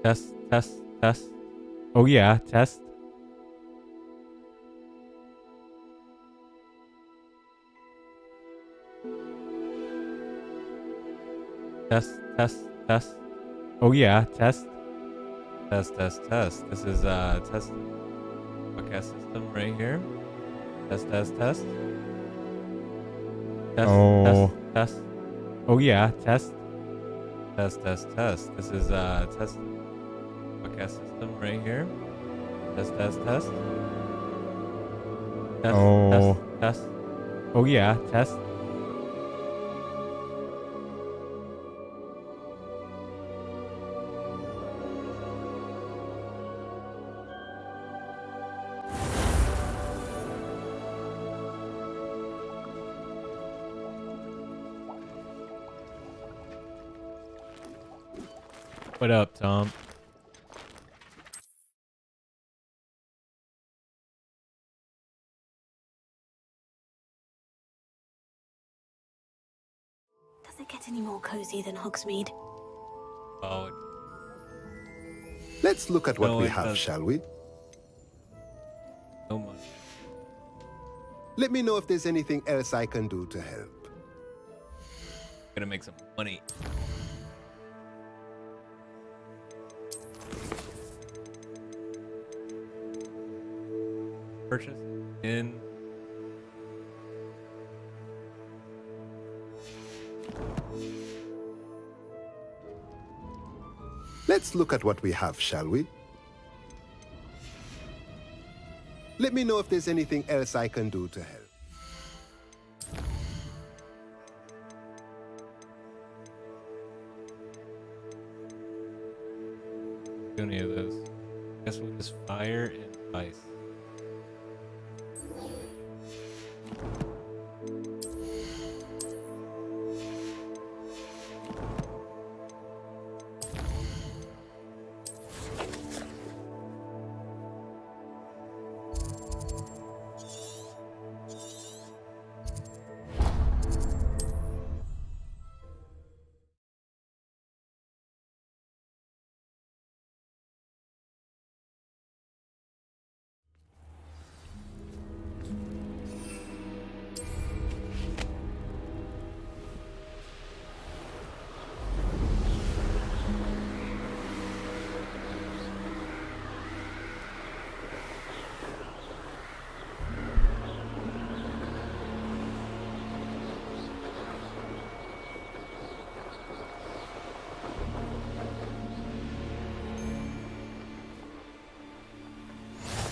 Test, test, test. Oh yeah, test. Test, test, test. Oh yeah, test. Test, test, test. This is test podcast system right here. Test, test, test. Test, test, test. Oh yeah, test. Test, test, test. This is test podcast system right here. Test, test, test. Test, test, test. Oh yeah, test. What up, Tom? Does it get any more cozy than Hogsmeade? Oh, Let's look at what No, we it have, doesn't. shall we? so much. Let me know if there's anything else I can do to help. Gonna make some money. Purchase in. Let's look at what we have, shall we? Let me know if there's anything else I can do to help. Do any of those. Guess what is fire and ice?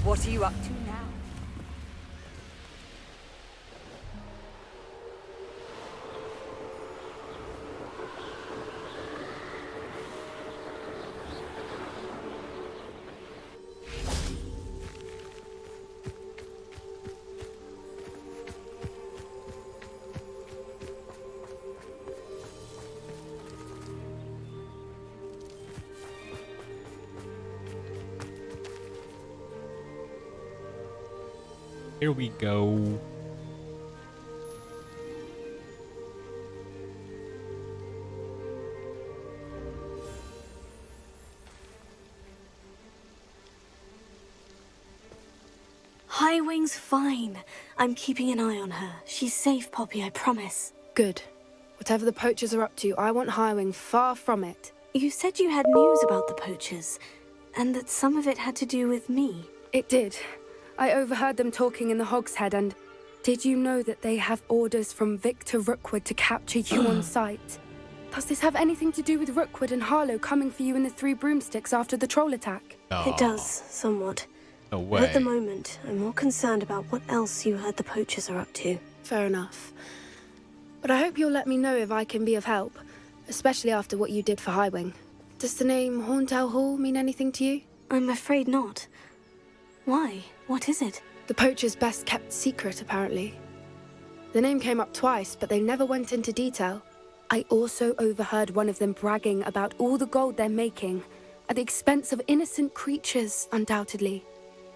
What are you up to now? Here we go. Highwing's fine. I'm keeping an eye on her. She's safe, Poppy, I promise. Good. Whatever the poachers are up to, I want Highwing far from it. You said you had news about the poachers, and that some of it had to do with me. It did. I overheard them talking in the Hogshead, and did you know that they have orders from Victor Rookwood to capture you on sight? Does this have anything to do with Rookwood and Harlow coming for you in the Three Broomsticks after the troll attack? It does, somewhat. No But at the way. moment, I'm more concerned about what else you heard the poachers are up to. Fair enough. But I hope you'll let me know if I can be of help, especially after what you did for Highwing. Does the name Horntail Hall mean anything to you? I'm afraid not. Why? What is it? The poacher's best kept secret, apparently. The name came up twice, but they never went into detail. I also overheard one of them bragging about all the gold they're making, at the expense of innocent creatures, undoubtedly.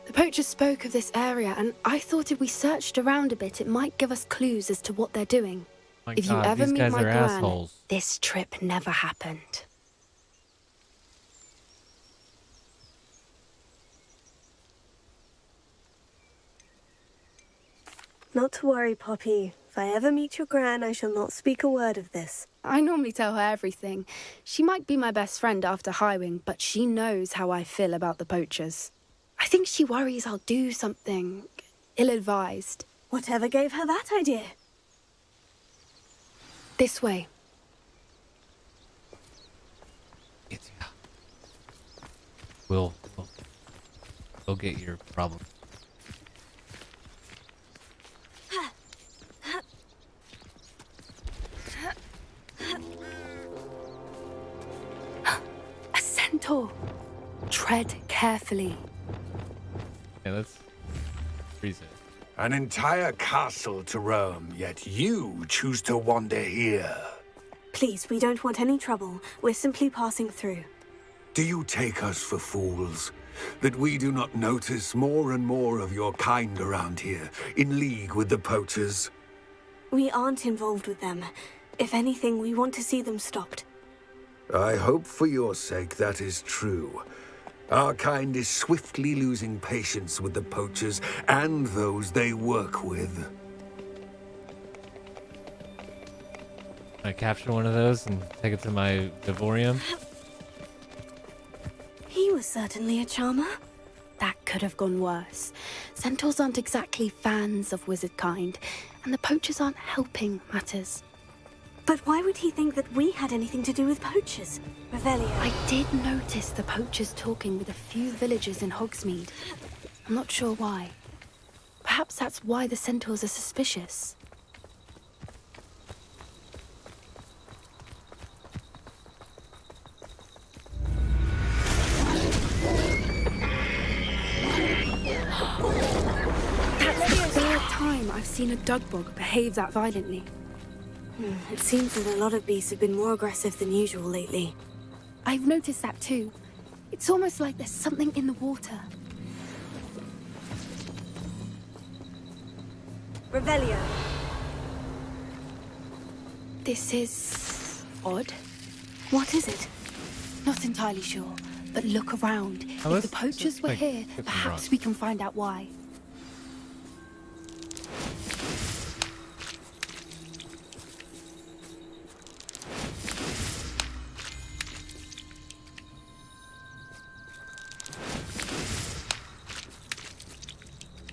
The poachers spoke of this area, and I thought if we searched around a bit, it might give us clues as to what they're doing. My If you God, ever these meet guys my are gran, assholes. this trip never happened. Not to worry, Poppy. If I ever meet your gran, I shall not speak a word of this. I normally tell her everything. She might be my best friend after Highwing, but she knows how I feel about the poachers. I think she worries I'll do something ill-advised. Whatever gave her that idea? This way. It's, we'll get your problem. A centaur. Tread carefully. Okay, let's freeze it. An entire castle to roam, yet you choose to wander here. Please, we don't want any trouble. We're simply passing through. Do you take us for fools? That we do not notice more and more of your kind around here, in league with the poachers? We aren't involved with them. If anything, we want to see them stopped. I hope for your sake that is true. Our kind is swiftly losing patience with the poachers and those they work with. I capture one of those and take it to my vivorium. He was certainly a charmer. That could have gone worse. Centaurs aren't exactly fans of wizard kind, and the poachers aren't helping matters. But why would he think that we had anything to do with poachers? Revelio. I did notice the poachers talking with a few villagers in Hogsmeade. I'm not sure why. Perhaps that's why the centaurs are suspicious. That's the third time I've seen a dugbog behave that violently. It seems that a lot of beasts have been more aggressive than usual lately. I've noticed that too. It's almost like there's something in the water. Revelio. This is odd. What is it? Not entirely sure, but look around. Oh, If the poachers were like, here, get some perhaps rocks. we can find out why.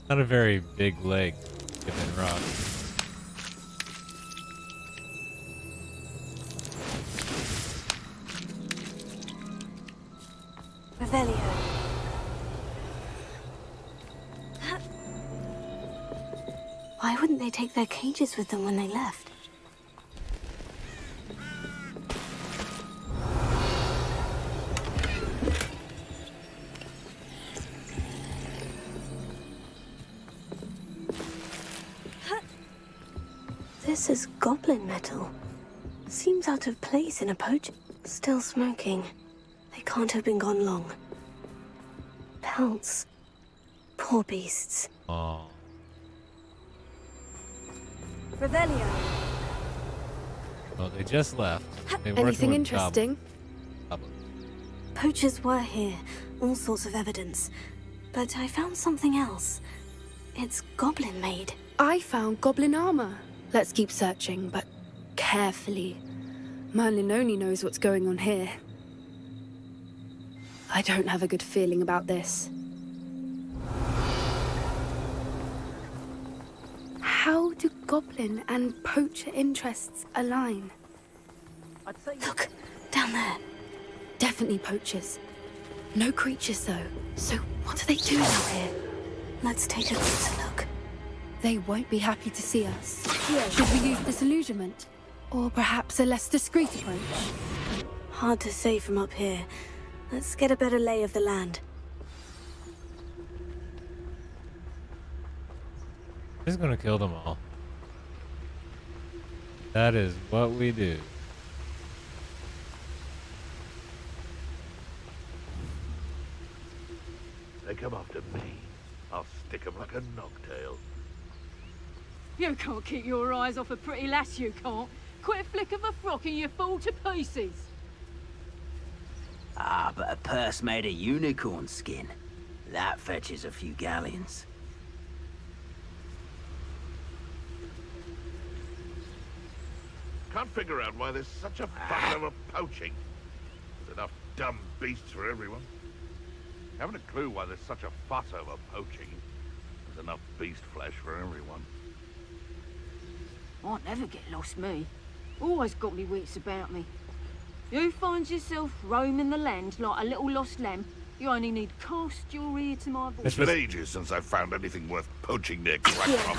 Not a very big lake, given rock. Revelio. Why wouldn't they take their cages with them when they left? This is goblin metal. Seems out of place in a poach. Still smoking. They can't have been gone long. Pelts. Poor beasts. Oh, Revelio. well, they just left. They working Anything with interesting? goblins. Poachers were here. All sorts of evidence. But I found something else. It's goblin made. I found goblin armor. Let's keep searching, but carefully. Merlin only knows what's going on here. I don't have a good feeling about this. How do goblin and poacher interests align? Look, down there. Definitely poachers. No creatures though. So what do they do out here? Let's take a closer look. They won't be happy to see us. Should we use disillusionment? Or perhaps a less discreet approach? Hard to say from up here. Let's get a better lay of the land. Just gonna kill them all. That is what we do. They come after me. I'll stick 'em like a knocktail. You can't keep your eyes off a pretty lass, you can't. Quit a flick of a frock and you fall to pieces. Ah, but a purse made of unicorn skin. That fetches a few galleons. Can't figure out why there's such a fuss over poaching. There's enough dumb beasts for everyone. Haven't a clue why there's such a fuss over poaching. There's enough beast flesh for everyone. I'll never get lost, me. Always got me wits about me. You find yourself roaming the land like a little lost lamb, you only need cast your ear to my voice. It's been ages since I've found anything worth poaching near Crackpot.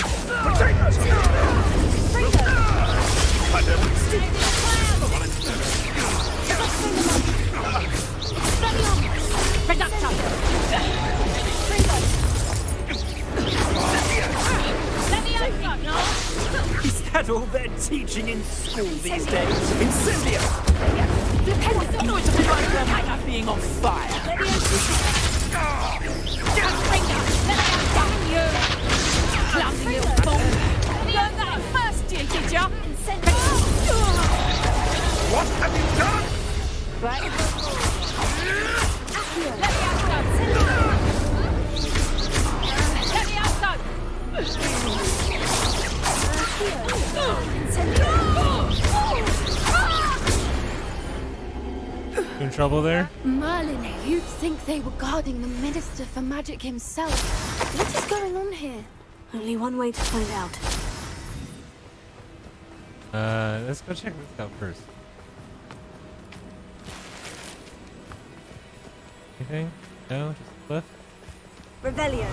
Is that all they're teaching in school these days? Incendio! No, it's a right of being on fire. Clumsy little fool. You learned that at first year, did ya? What have you done? Right. Let me out You in trouble there? Merlin, you'd think they were guarding the Minister for Magic himself. What is going on here? Only one way to find out. Let's go check this out first. Anything? No, just a cliff. Revelio.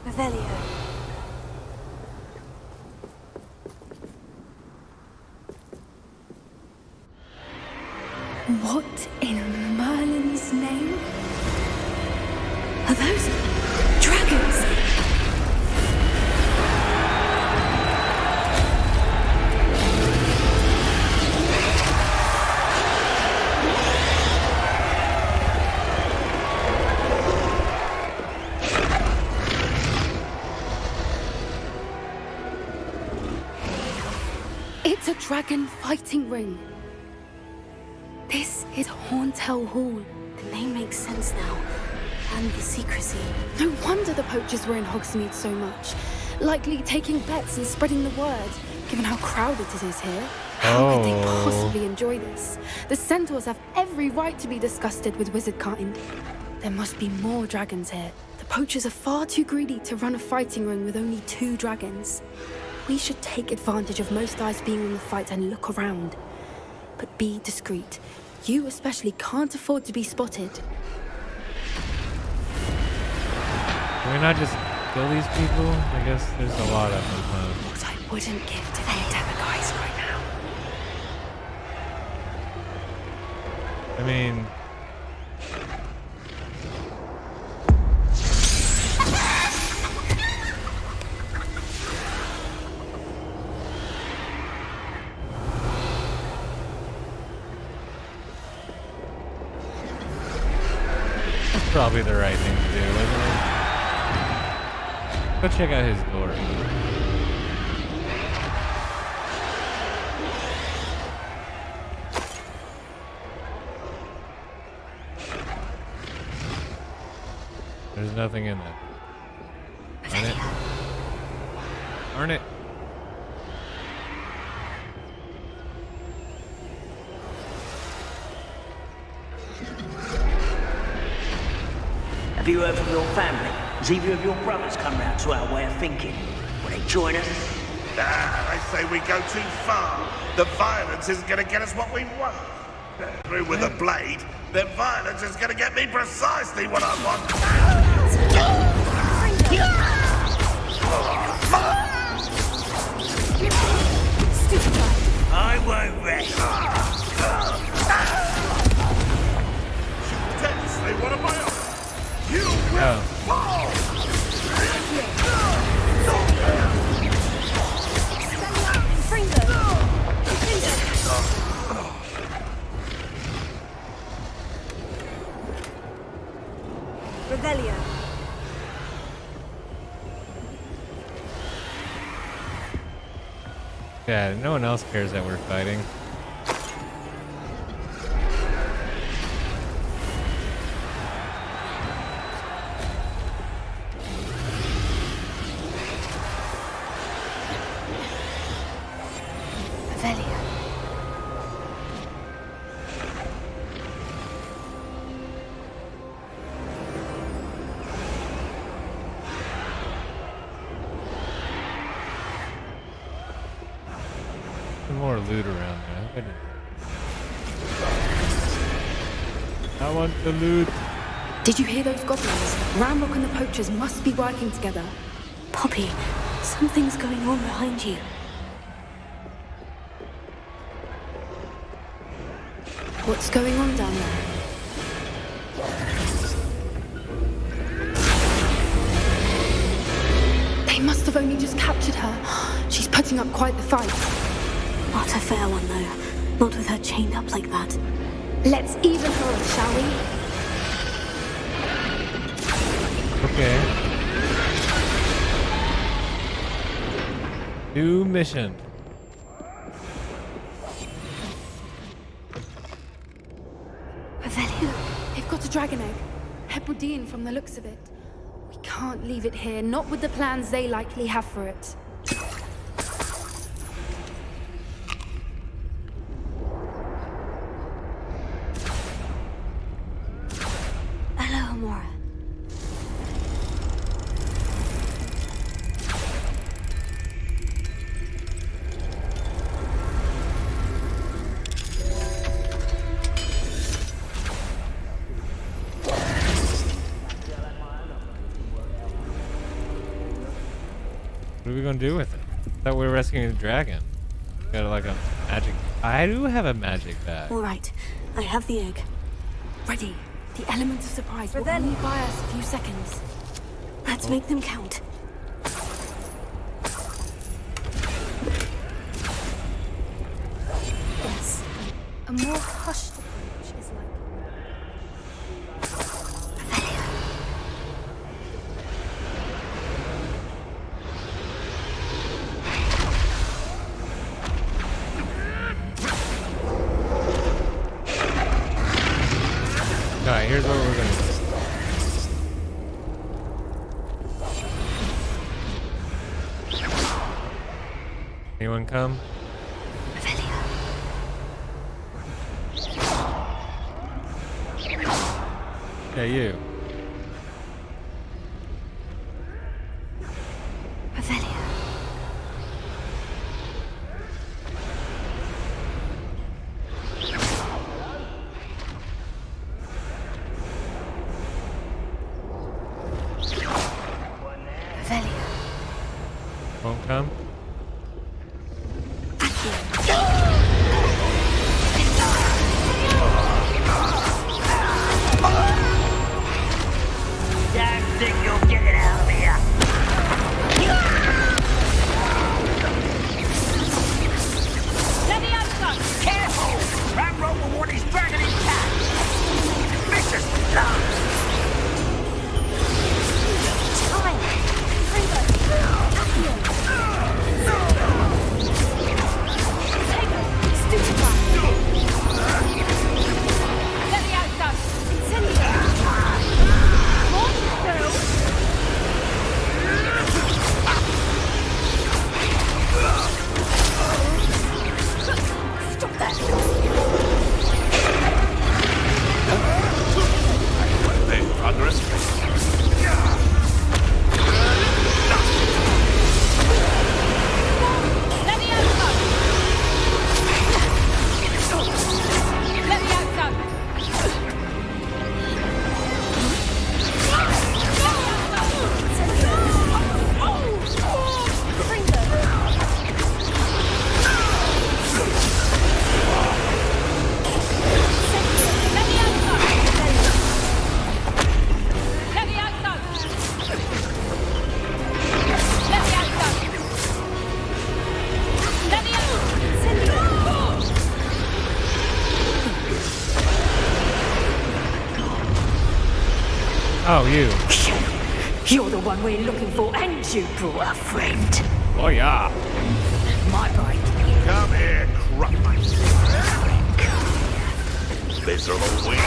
Revelio. What in Merlin's name? Are those dragons? It's a dragon fighting ring. This is Hauntel Hall. The name makes sense now. And the secrecy. No wonder the poachers were in Hogsmeade so much. Likely taking bets and spreading the word, given how crowded it is here. How could they possibly enjoy this? The centaurs have every right to be disgusted with wizard kind. There must be more dragons here. The poachers are far too greedy to run a fighting ring with only 2 dragons. We should take advantage of most eyes being on the fight and look around. But be discreet. You especially can't afford to be spotted. Can we not just kill these people? I guess there's a lot of them. What I wouldn't give to the Endeavor guys right now. I mean... That's probably the right thing to do, isn't it? Go check out his door. There's nothing in there. Darn it. Darn it. Have you heard from your family? Has either of your brothers come round to our way of thinking? Will they join us? I say we go too far. The violence isn't going to get us what we want. Through with a blade, then violence is going to get me precisely what I want. I won't rest. Intensely, what am I on? You will fall! Revelio. Yeah, no one else cares that we're fighting. Revelio. Some more loot around there. I want the loot. Did you hear those goblins? Ramrock and the poachers must be working together. Poppy, something's going on behind you. What's going on down there? They must have only just captured her. She's putting up quite the fight. Not a fair one, though. Not with her chained up like that. Let's even her up, shall we? Okay. New mission. Revelio. They've got a dragon egg. Hebridean from the looks of it. We can't leave it here, not with the plans they likely have for it. Hello, Amora. What are we gonna do with it? I thought we were rescuing the dragon. Got like a magic. I do have a magic bag. All right, I have the egg. Ready. The element of surprise will only buy us a few seconds. Let's make them count. Yes. A more hushed approach is like... Alright, here's what we're gonna do. Anyone come? Yeah, you. Revelio. Revelio. Won't come? Damn thing, you'll get it out of here. Careful! Ramro will want his dragon intact. Vicious love. Oh, you. You're the one we're looking for, and you brought a friend. Oh, yeah. My boy. Come here, crumb. Miserable weed.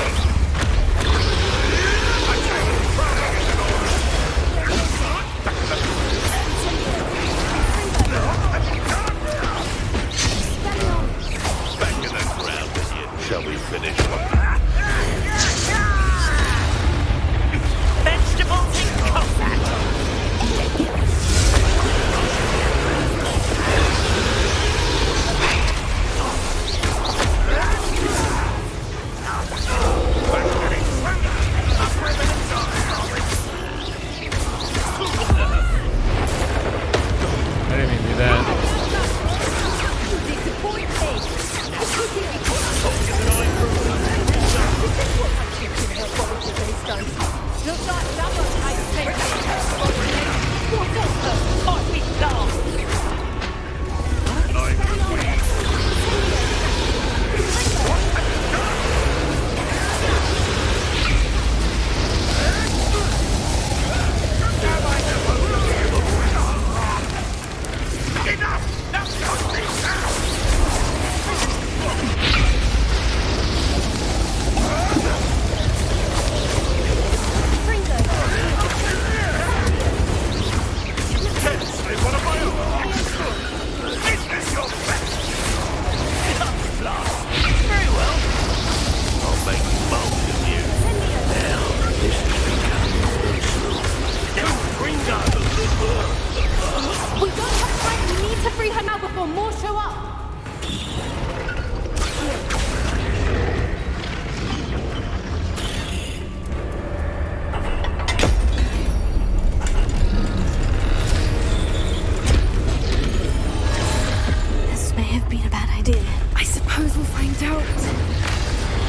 Back in the ground with you. Shall we finish? Vegetables in combat. I didn't mean to do that.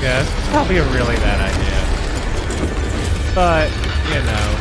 Yeah, it's probably a really bad idea. But, you know.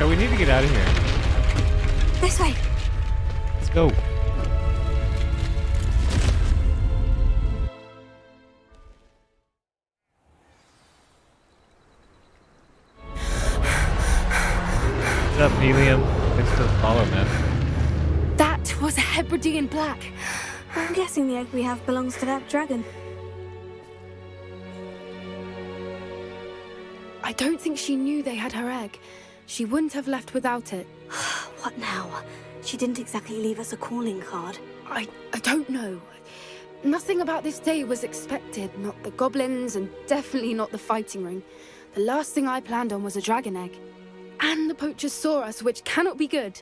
We need to get out of here. This way. Let's go. What's up, Helium? Thanks for the follow, man. That was a Hebridean black. I'm guessing the egg we have belongs to that dragon. I don't think she knew they had her egg. She wouldn't have left without it. What now? She didn't exactly leave us a calling card. I don't know. Nothing about this day was expected. Not the goblins, and definitely not the fighting ring. The last thing I planned on was a dragon egg. And the poachers saw us, which cannot be good.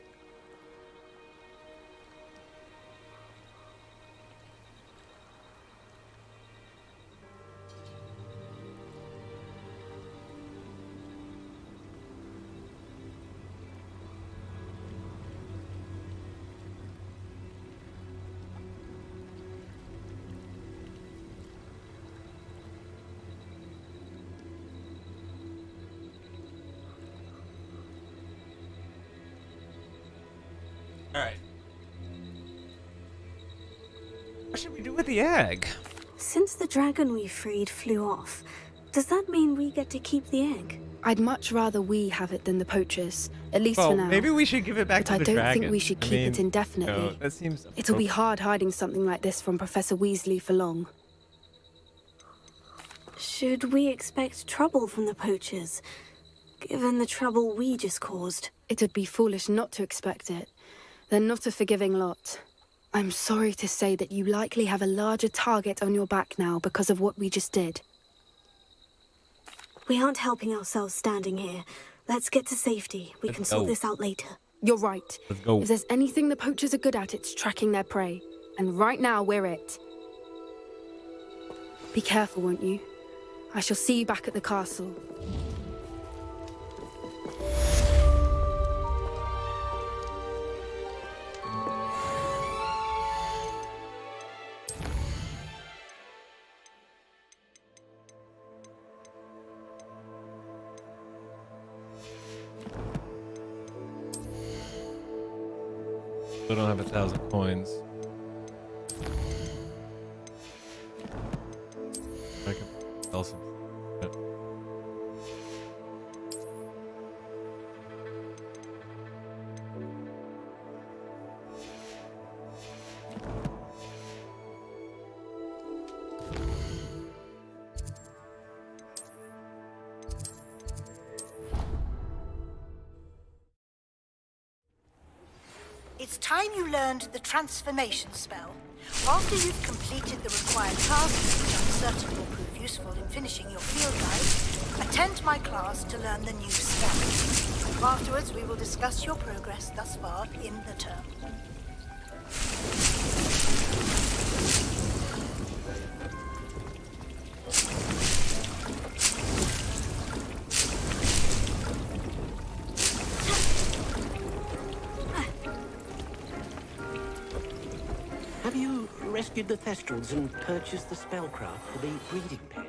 Alright. What should we do with the egg? Since the dragon we freed flew off, does that mean we get to keep the egg? I'd much rather we have it than the poachers, at least Well, for now. maybe we should give it back But to the dragon. I don't think we should keep it indefinitely. No, that seems It'll be hard hiding something like this from Professor Weasley for long. Should we expect trouble from the poachers, given the trouble we just caused? It'd be foolish not to expect it. They're not a forgiving lot. I'm sorry to say that you likely have a larger target on your back now because of what we just did. We aren't helping ourselves standing here. Let's get to safety. We can sort go. this out later. You're right. Let's go. If there's anything the poachers are good at, it's tracking their prey. And right now, we're it. Be careful, won't you? I shall see you back at the castle. We don't have 1,000 coins. I can sell some shit. It's time you learned the transformation spell. After you've completed the required tasks, which I'm certain will prove useful in finishing your field guide, attend my class to learn the new spell. Afterwards, we will discuss your progress thus far in the term. Have you rescued the Thestrals and purchased the spellcraft for the breeding pen?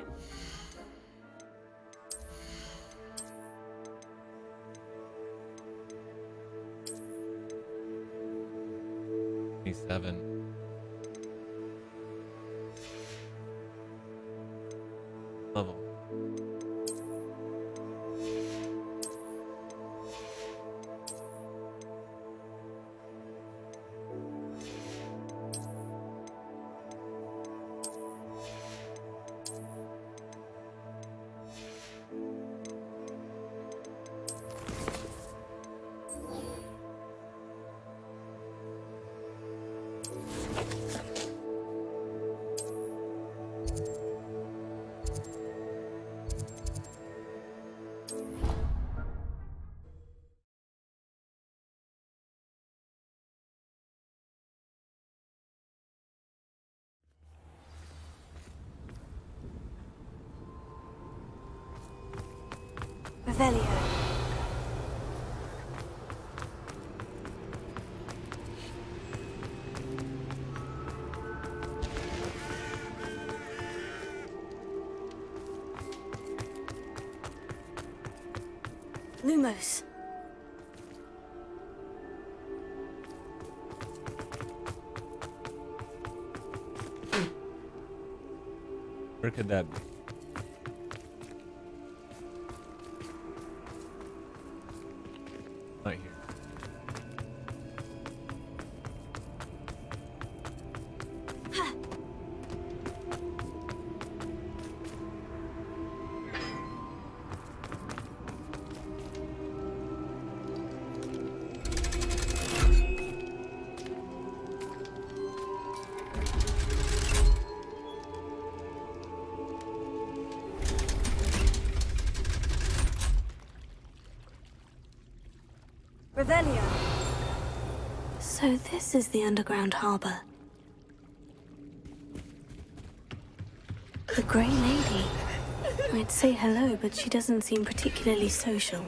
Seven. Level. Revelio. Lumos. Where could that be? Not here. Revelio. So this is the underground harbor. The Grey Lady. I'd say hello, but she doesn't seem particularly social.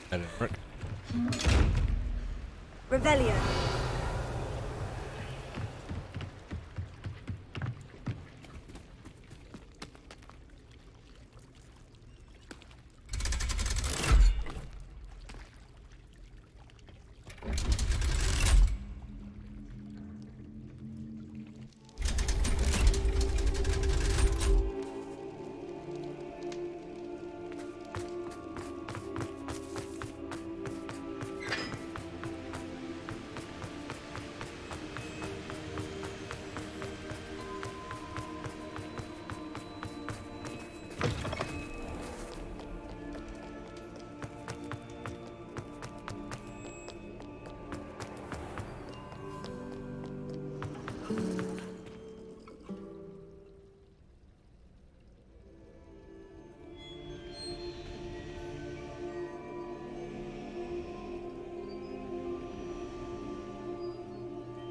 That didn't work. Revelio.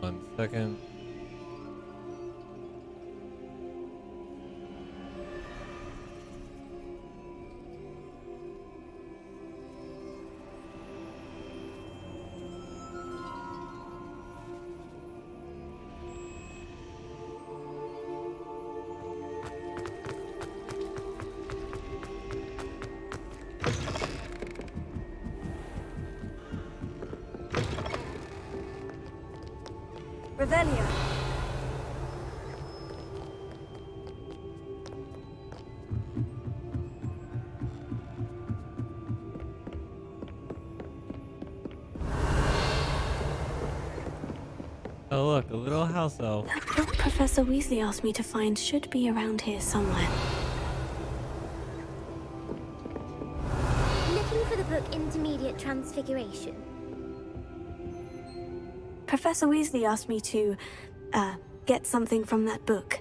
1 second. Revelio. Oh look, a little house elf. The book Professor Weasley asked me to find should be around here somewhere. Looking for the book Intermediate Transfiguration. Professor Weasley asked me to, get something from that book.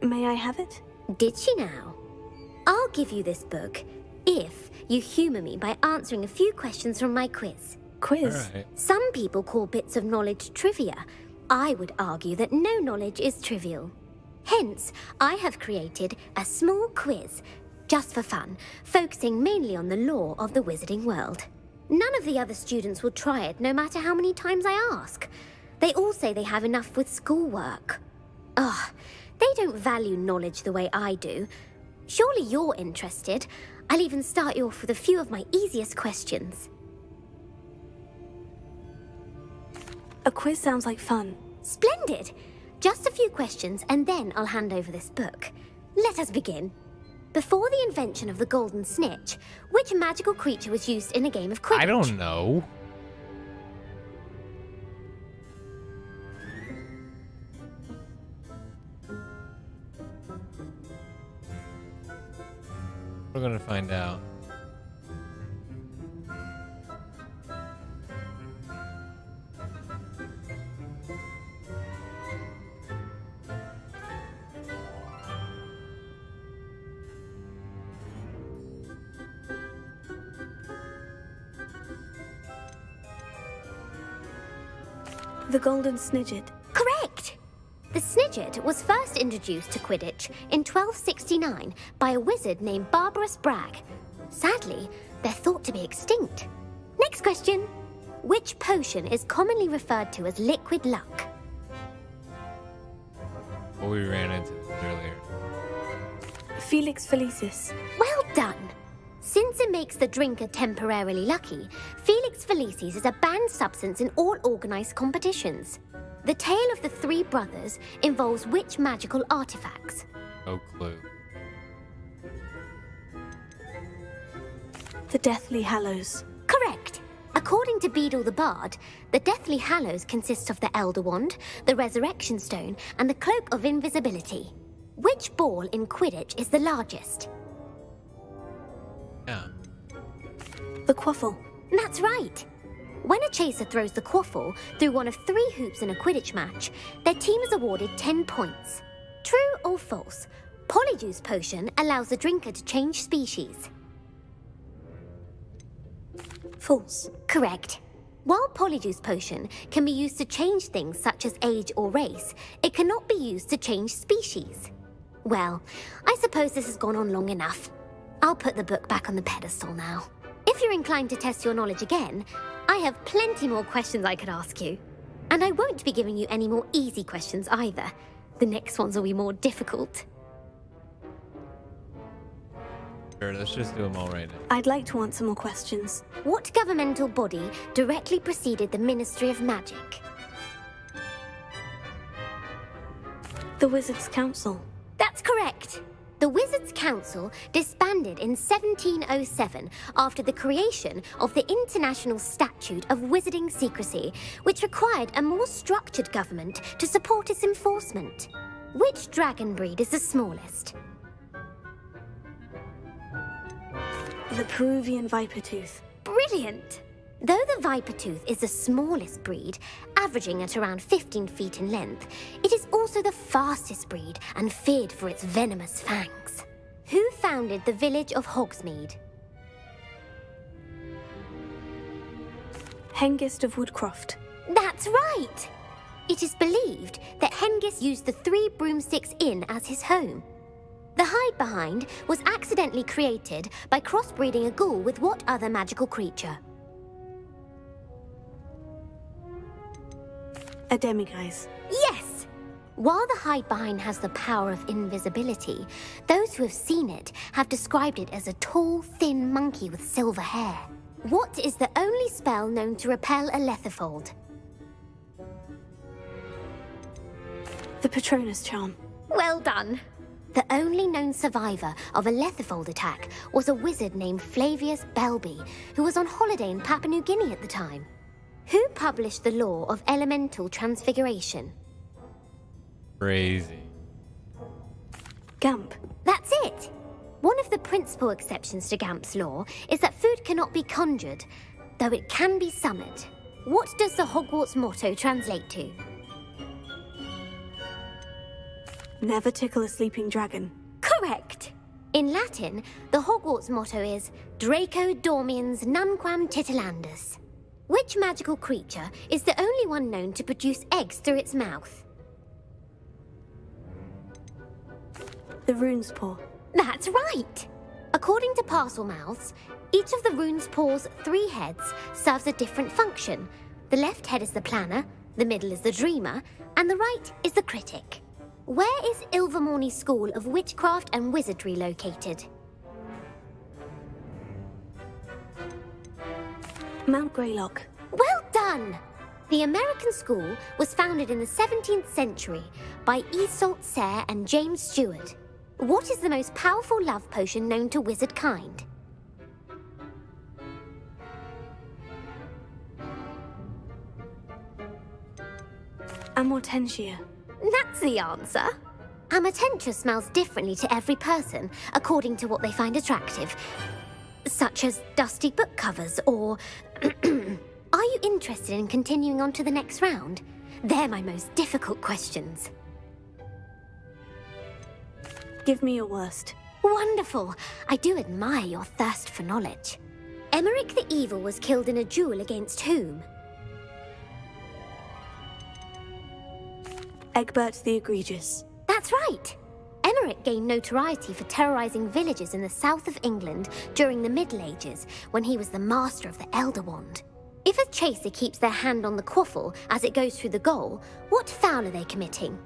May I have it? Did she now? I'll give you this book if you humour me by answering a few questions from my quiz. Quiz? Alright. Some people call bits of knowledge trivia. I would argue that no knowledge is trivial. Hence, I have created a small quiz, just for fun, focusing mainly on the lore of the wizarding world. None of the other students will try it, no matter how many times I ask. They all say they have enough with schoolwork. Ugh, they don't value knowledge the way I do. Surely you're interested. I'll even start you off with a few of my easiest questions. A quiz sounds like fun. Splendid! Just a few questions, and then I'll hand over this book. Let us begin. Before the invention of the golden snitch, which magical creature was used in a game of Quidditch? I don't know. We're gonna find out. The Golden Snidget. Correct! The Snidget was first introduced to Quidditch in 1269 by a wizard named Barbarous Bragg. Sadly, they're thought to be extinct. Next question. Which potion is commonly referred to as liquid luck? Well, we ran into this earlier. Felix Felicis. Well done! Since it makes the drinker temporarily lucky, Felix Felicis is a banned substance in all organized competitions. The tale of the three brothers involves which magical artifacts? No clue. The Deathly Hallows. Correct! According to Beedle the Bard, the Deathly Hallows consists of the Elder Wand, the Resurrection Stone, and the Cloak of Invisibility. Which ball in Quidditch is the largest? Yeah. The Quaffle. That's right! When a chaser throws the quaffle through one of 3 hoops in a Quidditch match, their team is awarded 10 points. True or false? Polyjuice Potion allows the drinker to change species. False. Correct. While Polyjuice Potion can be used to change things such as age or race, it cannot be used to change species. Well, I suppose this has gone on long enough. I'll put the book back on the pedestal now. If you're inclined to test your knowledge again, I have plenty more questions I could ask you. And I won't be giving you any more easy questions either. The next ones will be more difficult. Sure, let's just do them all right now. I'd like to answer more questions. What governmental body directly preceded the Ministry of Magic? The Wizards' Council. That's correct. The Wizards' Council disbanded in 1707 after the creation of the International Statute of Wizarding Secrecy, which required a more structured government to support its enforcement. Which dragon breed is the smallest? The Peruvian Vipertooth. Brilliant! Though the Vipertooth is the smallest breed, averaging at around 15 feet in length, it is also the fastest breed and feared for its venomous fangs. Who founded the village of Hogsmeade? Hengist of Woodcroft. That's right! It is believed that Hengist used the 3 Broomsticks Inn as his home. The hide-behind was accidentally created by crossbreeding a ghoul with what other magical creature? A demiguise. Yes! While the hide-behind has the power of invisibility, those who have seen it have described it as a tall, thin monkey with silver hair. What is the only spell known to repel a lethifold? The Patronus charm. Well done! The only known survivor of a lethifold attack was a wizard named Flavius Belby, who was on holiday in Papua New Guinea at the time. Who published the law of elemental transfiguration? Crazy. Gamp. That's it! One of the principal exceptions to Gamp's law is that food cannot be conjured, though it can be summoned. What does the Hogwarts motto translate to? Never tickle a sleeping dragon. Correct! In Latin, the Hogwarts motto is Draco Dormiens Nunquam Titilandus. Which magical creature is the only one known to produce eggs through its mouth? The rune's paw. That's right! According to Parselmouths, each of the rune's paw's 3 heads serves a different function. The left head is the planner, the middle is the dreamer, and the right is the critic. Where is Ilvermorny School of Witchcraft and Wizardry located? Mount Greylock. Well done! The American school was founded in the 17th century by Iseult Sayre and James Stewart. What is the most powerful love potion known to wizard kind? Amortentia. That's the answer. Amortentia smells differently to every person, according to what they find attractive, such as dusty book covers or... Are you interested in continuing on to the next round? They're my most difficult questions. Give me your worst. Wonderful. I do admire your thirst for knowledge. Emmerich the Evil was killed in a duel against whom? Egbert the Egregious. That's right. Emmerich gained notoriety for terrorizing villages in the south of England during the Middle Ages, when he was the master of the Elder Wand. If a chaser keeps their hand on the quaffle as it goes through the goal, what foul are they committing?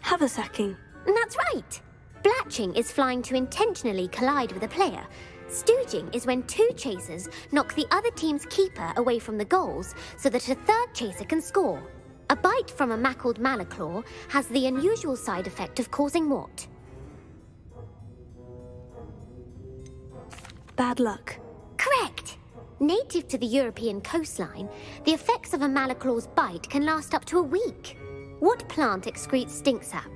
Haversacking. That's right. Blatching is flying to intentionally collide with a player. Stooging is when 2 chasers knock the other team's keeper away from the goals so that a 3rd chaser can score. A bite from a mackled malaclaw has the unusual side effect of causing what? Bad luck. Correct! Native to the European coastline, the effects of a malaclaw's bite can last up to a week. What plant excretes stink sap?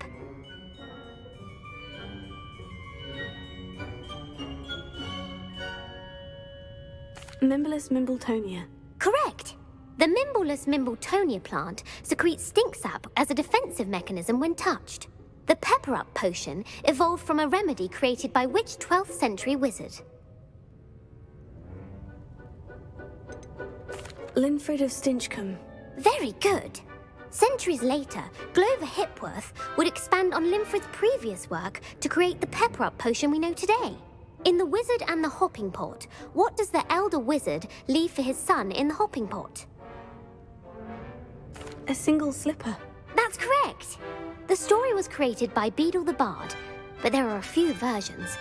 Mimblus Mimbletonia. Correct! The Mimblus Mimbletonia plant secretes stink sap as a defensive mechanism when touched. The pepper-up potion evolved from a remedy created by which 12th century wizard? Linfred of Stinchcombe. Very good! Centuries later, Glover Hipworth would expand on Linfred's previous work to create the pepper-up potion we know today. In The Wizard and the Hopping Pot, what does the elder wizard leave for his son in the hopping pot? A single slipper. That's correct! The story was created by Beadle the Bard, but there are a few versions.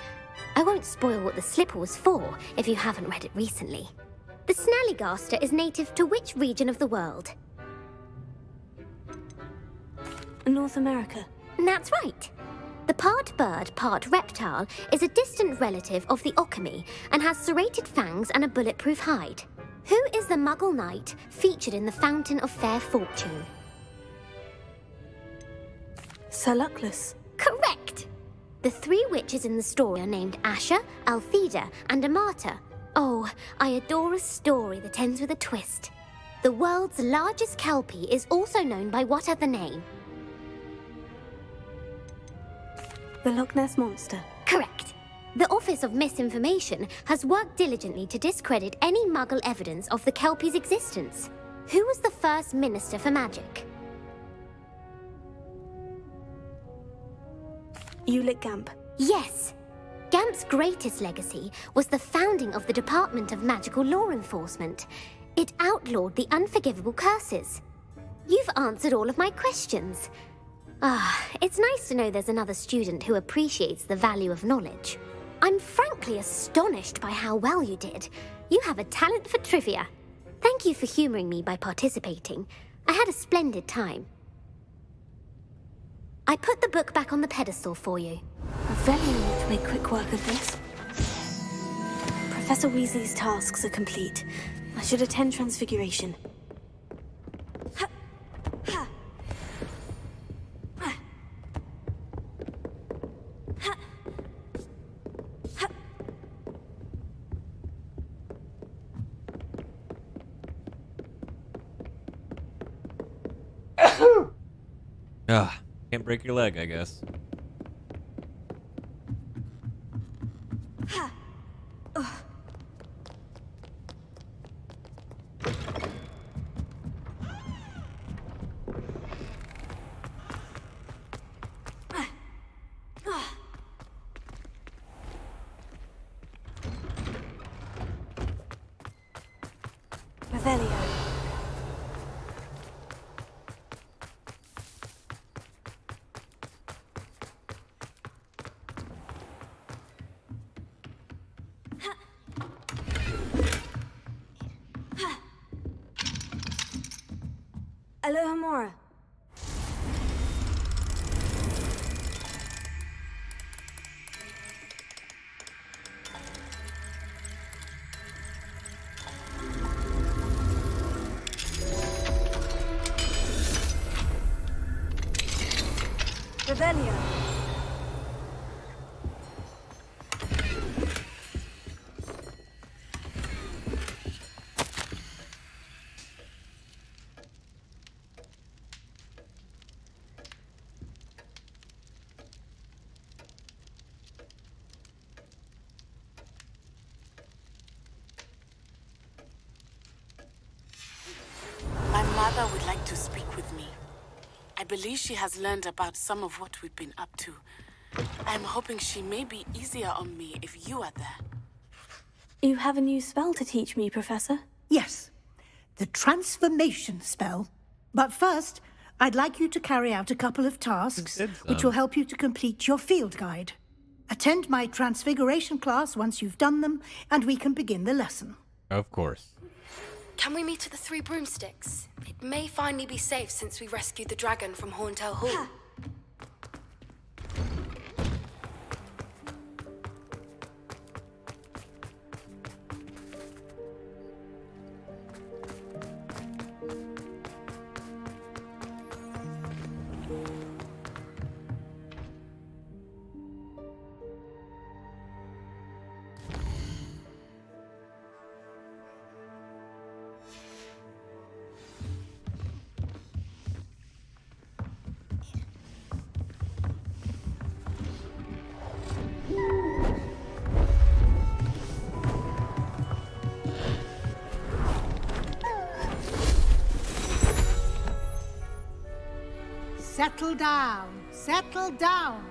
I won't spoil what the slipper was for if you haven't read it recently. The Snallygaster is native to which region of the world? North America. That's right. The part bird, part reptile is a distant relative of the Occamy and has serrated fangs and a bulletproof hide. Who is the Muggle knight featured in the Fountain of Fair Fortune? Sir Luckless. Correct! The 3 witches in the story are named Asha, Altheda, and Amata. Oh, I adore a story that ends with a twist. The world's largest kelpie is also known by what other name? The Loch Ness Monster. Correct. The Office of Misinformation has worked diligently to discredit any Muggle evidence of the Kelpie's existence. Who was the first Minister for Magic? Ulick Gamp. Yes. Gamp's greatest legacy was the founding of the Department of Magical Law Enforcement. It outlawed the unforgivable curses. You've answered all of my questions. It's nice to know there's another student who appreciates the value of knowledge. I'm frankly astonished by how well you did. You have a talent for trivia. Thank you for humoring me by participating. I had a splendid time. I put the book back on the pedestal for you. Revelio ought to make quick work of this. Professor Weasley's tasks are complete. I should attend Transfiguration. Can't break your leg, I guess. Revelio. Alohomora. Revelio. My mother would like to speak with me. I believe she has learned about some of what we've been up to. I'm hoping she may be easier on me if you are there. You have a new spell to teach me, Professor? Yes, the transformation spell. But first, I'd like you to carry out a couple of tasks, which will help you to complete your field guide. Attend my transfiguration class once you've done them, and we can begin the lesson. Of course. Can we meet at the Three Broomsticks? It may finally be safe since we rescued the dragon from Horntail Hall. Settle down, settle down.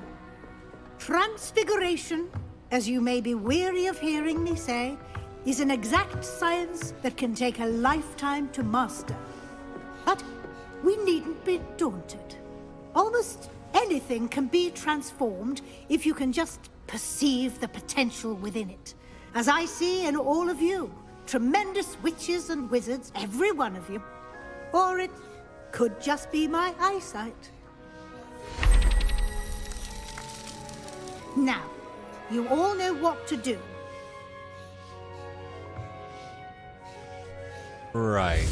Transfiguration, as you may be weary of hearing me say, is an exact science that can take a lifetime to master. But we needn't be daunted. Almost anything can be transformed if you can just perceive the potential within it. As I see in all of you, tremendous witches and wizards, every one of you. Or it could just be my eyesight. Now, you all know what to do. Right.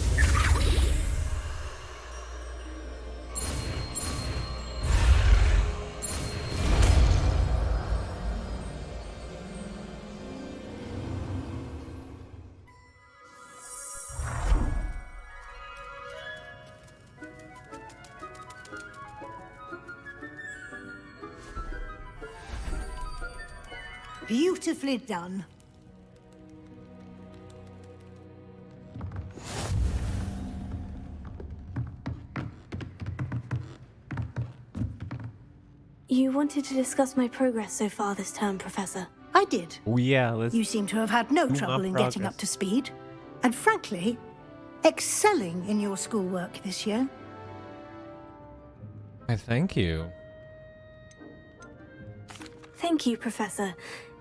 Beautifully done. You wanted to discuss my progress so far this term, Professor. I did. Oh yeah, let's. You seem to have had no do my trouble in getting up progress. to speed. And frankly, excelling in your schoolwork this year. I thank you. Thank you, Professor.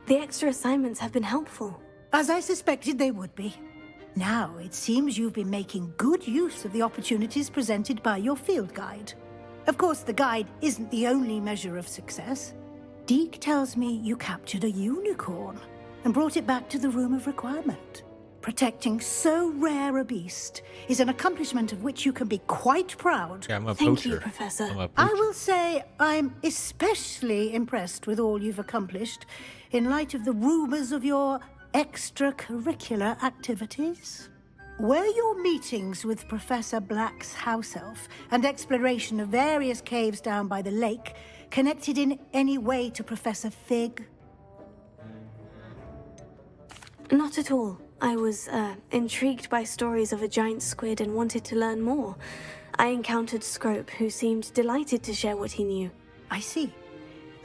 The extra assignments have been helpful. As I suspected they would be. Now, it seems you've been making good use of the opportunities presented by your field guide. Of course, the guide isn't the only measure of success. Deke tells me you captured a unicorn and brought it back to the Room of Requirement. Protecting so rare a beast is an accomplishment of which you can be quite proud. Yeah, I'm a Thank poacher. you, Professor. I'm a I poacher. will say I'm especially impressed with all you've accomplished in light of the rumors of your extracurricular activities. Were your meetings with Professor Black's house elf and exploration of various caves down by the lake connected in any way to Professor Fig? Not at all. I was intrigued by stories of a giant squid and wanted to learn more. I encountered Scrope, who seemed delighted to share what he knew. I see.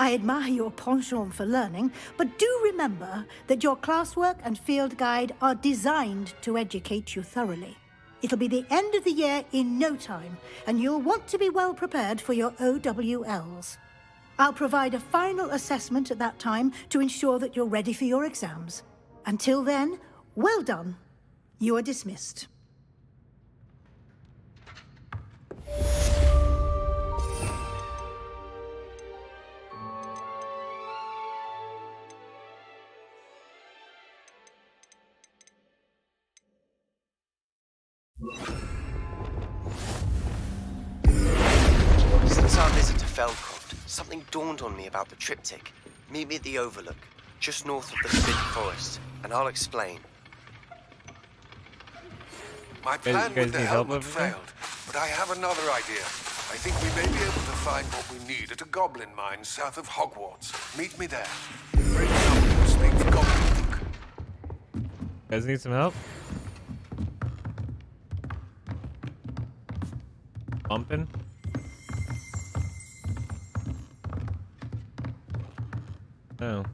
I admire your penchant for learning, but do remember that your classwork and field guide are designed to educate you thoroughly. It'll be the end of the year in no time, and you'll want to be well prepared for your OWLs. I'll provide a final assessment at that time to ensure that you're ready for your exams. Until then, well done. You are dismissed. Since our visit to Feldcroft, something dawned on me about the triptych. Meet me at the Overlook, just north of the Forbidden Forest, and I'll explain. My guys plan with need the help helmet over there? failed, but I have another idea. I think we may be able to find what we need at a goblin mine south of Hogwarts. Meet me there. Bring someone who speaks goblin. Guys need some help? Bumping? Oh.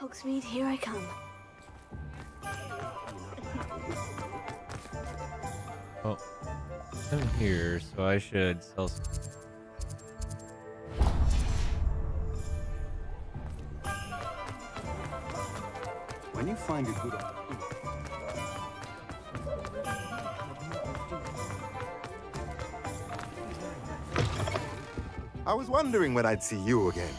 Hogsmeade, here I come. Oh. I'm here, so I should sell some. When you find a good I was wondering when I'd see you again.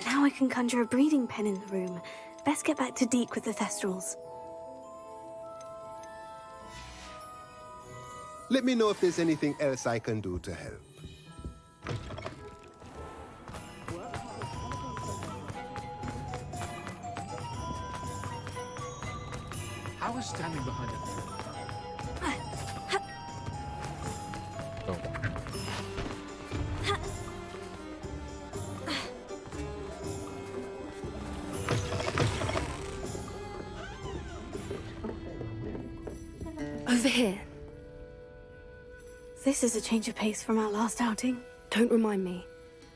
Now I can conjure a breathing pen in the room. Best get back to Deke with the Thestrals. Let me know if there's anything else I can do to help. I was standing behind it. Oh. Over here. This is a change of pace from our last outing. Don't remind me.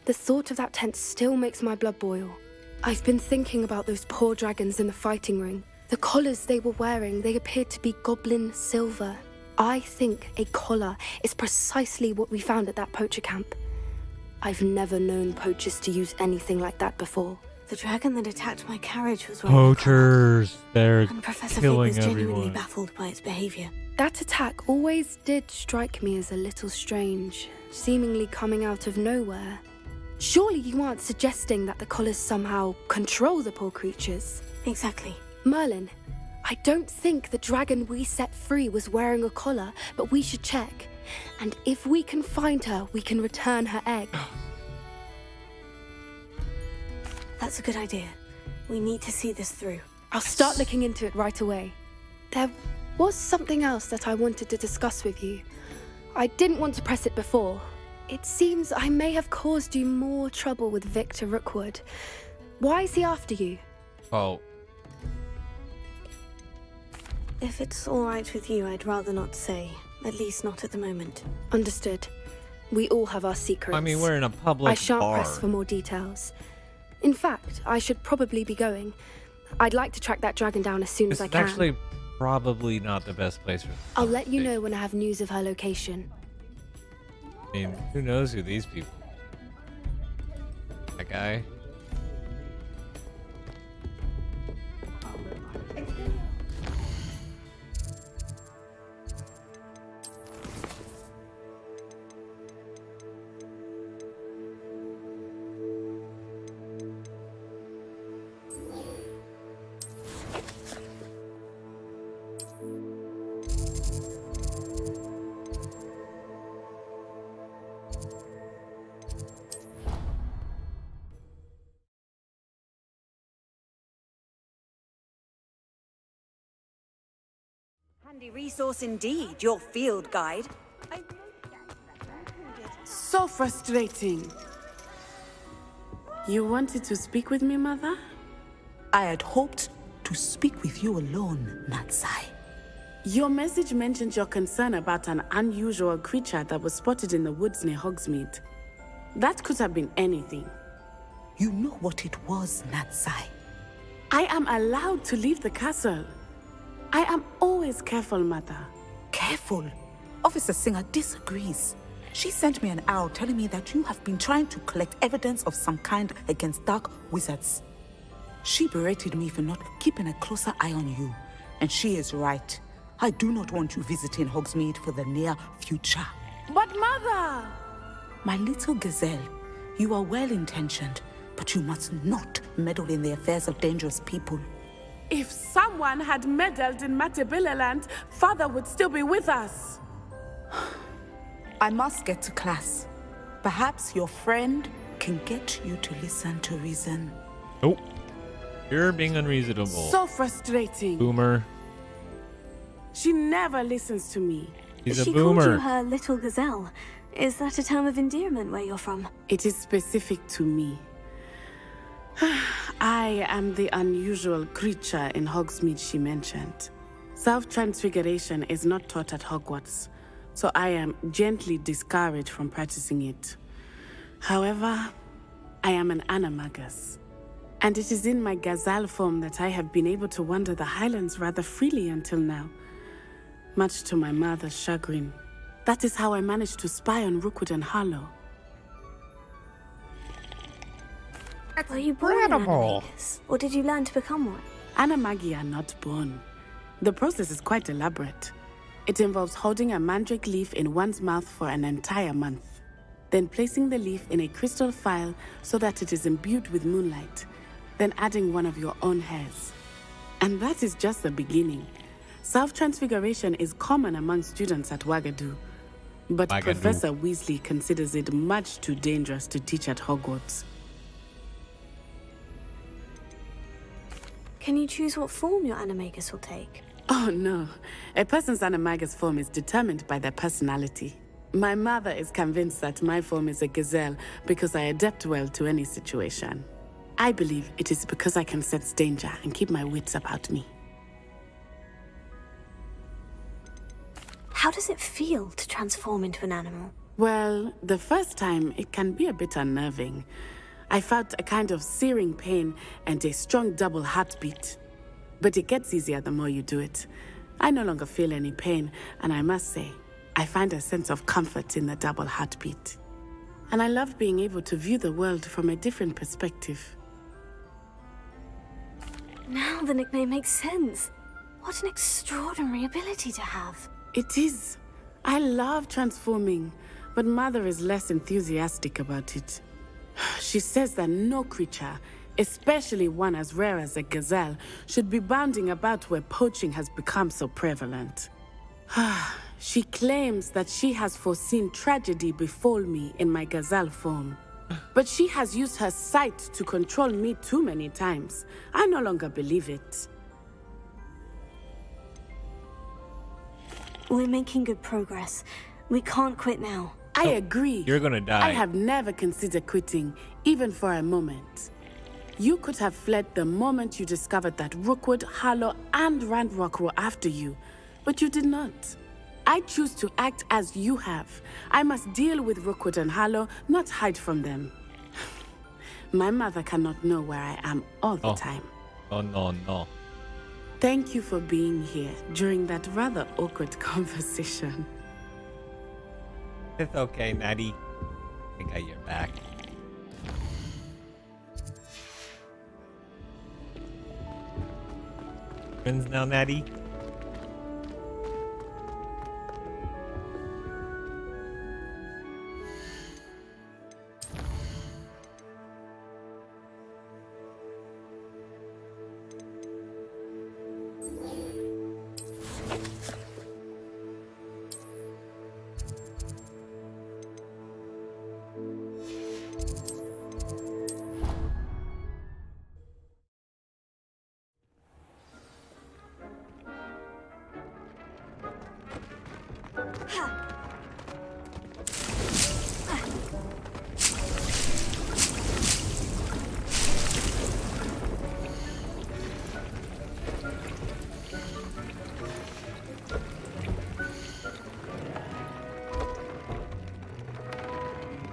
The thought of that tent still makes my blood boil. I've been thinking about those poor dragons in the fighting ring. The collars they were wearing, they appeared to be goblin silver. I think a collar is precisely what we found at that poacher camp. I've never known poachers to use anything like that before. The dragon that attacked my carriage was wearing a collar. Poachers, they're And Professor Fig killing was genuinely everyone. baffled by its behavior. That attack always did strike me as a little strange, seemingly coming out of nowhere. Surely you aren't suggesting that the collars somehow control the poor creatures? Exactly. Merlin, I don't think the dragon we set free was wearing a collar, but we should check. And if we can find her, we can return her egg. That's a good idea. We need to see this through. I'll start looking into it right away. There was something else that I wanted to discuss with you. I didn't want to press it before. It seems I may have caused you more trouble with Victor Rookwood. Why is he after you? Oh, If it's all right with you, I'd rather not say. At least not at the moment. Understood. We all have our secrets. I mean, we're in a public I shan't bar. press for more details. In fact, I should probably be going. I'd like to track that dragon down as soon This as I is can. actually probably not the best place for this I'll let you conversation. know when I have news of her location. I mean, who knows who these people are? That guy? Handy resource indeed, your field guide. So frustrating. You wanted to speak with me, Mother? I had hoped to speak with you alone, Natsai. Your message mentioned your concern about an unusual creature that was spotted in the woods near Hogsmeade. That could have been anything. You know what it was, Natsai. I am allowed to leave the castle. I am always careful, Mother. Careful. Officer Singer disagrees. She sent me an owl telling me that you have been trying to collect evidence of some kind against dark wizards. She berated me for not keeping a closer eye on you. And she is right. I do not want you visiting Hogsmeade for the near future. But Mother! My little gazelle, you are well-intentioned, but you must not meddle in the affairs of dangerous people. If someone had meddled in Matabeleland, Father would still be with us. I must get to class. Perhaps your friend can get you to listen to reason. Oh, you're being unreasonable. So frustrating. Boomer. She never listens to me. He's a She boomer. called you her little gazelle. Is that a term of endearment where you're from? It is specific to me. I am the unusual creature in Hogsmeade she mentioned. Self-transfiguration is not taught at Hogwarts, so I am gently discouraged from practicing it. However, I am an animagus, and it is in my gazelle form that I have been able to wander the Highlands rather freely until now, much to my mother's chagrin. That is how I managed to spy on Rookwood and Harlow. Were you born an animagus, or did you learn to become one? Animagi are not born. The process is quite elaborate. It involves holding a mandrake leaf in one's mouth for an entire month, then placing the leaf in a crystal phial so that it is imbued with moonlight, then adding one of your own hairs. And that is just the beginning. Self-transfiguration is common among students at Wagadu, but Wagadu. Professor Weasley considers it much too dangerous to teach at Hogwarts. Can you choose what form your animagus will take? Oh no, a person's animagus form is determined by their personality. My mother is convinced that my form is a gazelle because I adapt well to any situation. I believe it is because I can sense danger and keep my wits about me. How does it feel to transform into an animal? Well, the first time it can be a bit unnerving. I felt a kind of searing pain and a strong double heartbeat. but it gets easier the more you do it. I no longer feel any pain, and I must say, I find a sense of comfort in the double heartbeat. And I love being able to view the world from a different perspective. Now the nickname makes sense. What an extraordinary ability to have. It is. I love transforming, but Mother is less enthusiastic about it. She says that no creature, especially one as rare as a gazelle, should be bounding about where poaching has become so prevalent. She claims that she has foreseen tragedy befall me in my gazelle form. But she has used her sight to control me too many times. I no longer believe it. We're making good progress. We can't quit now. I agree. You're gonna die. I have never considered quitting, even for a moment. You could have fled the moment you discovered that Rookwood, Harlow, and Randrock were after you, but you did not. I choose to act as you have. I must deal with Rookwood and Harlow, not hide from them. My mother cannot know where I am all the time. Oh, no. Thank you for being here during that rather awkward conversation. It's okay, Natty. I got your back. Friends now, Natty?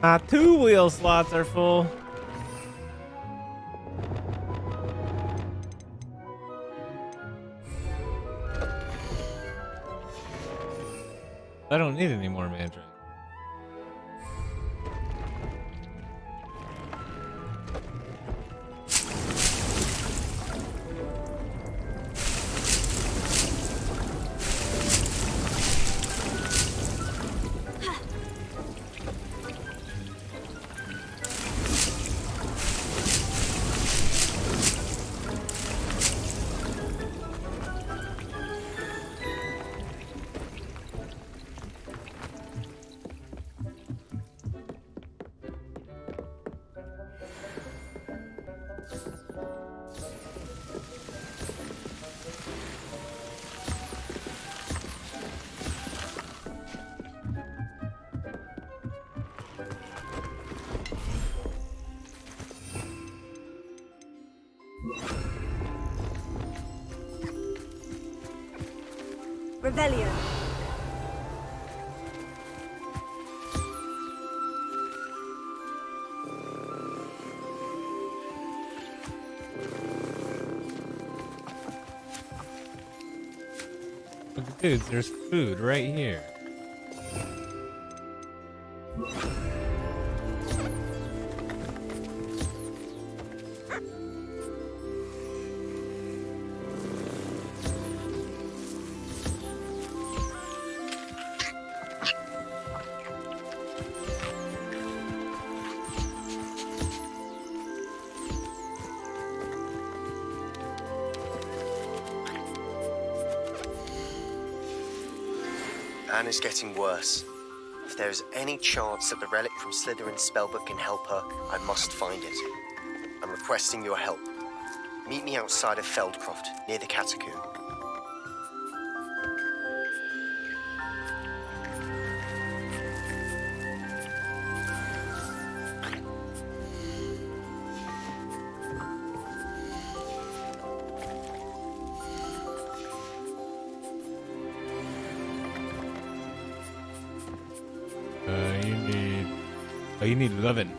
My 2 wheel slots are full. I don't need any more mandrake. Revelio. Look, dudes, there's food right here. Anne is getting worse. If there is any chance that the relic from Slytherin's spellbook can help her, I must find it. I'm requesting your help. Meet me outside of Feldcroft, near the Catacomb. You need 11.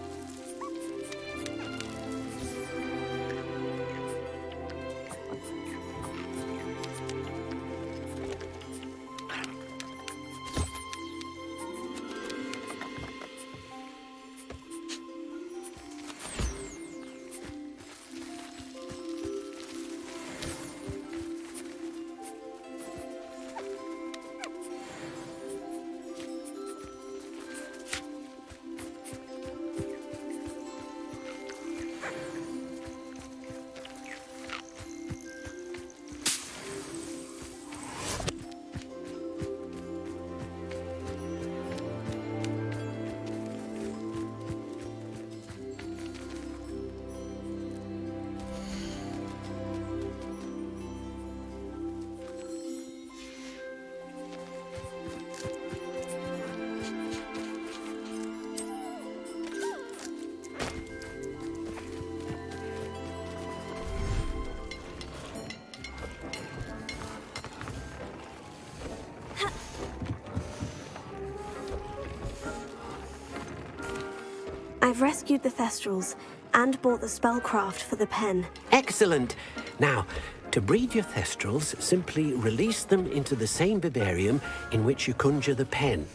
I've rescued the Thestrals and bought the spellcraft for the pen. Excellent. Now, to breed your Thestrals, simply release them into the same vivarium in which you conjure the pen.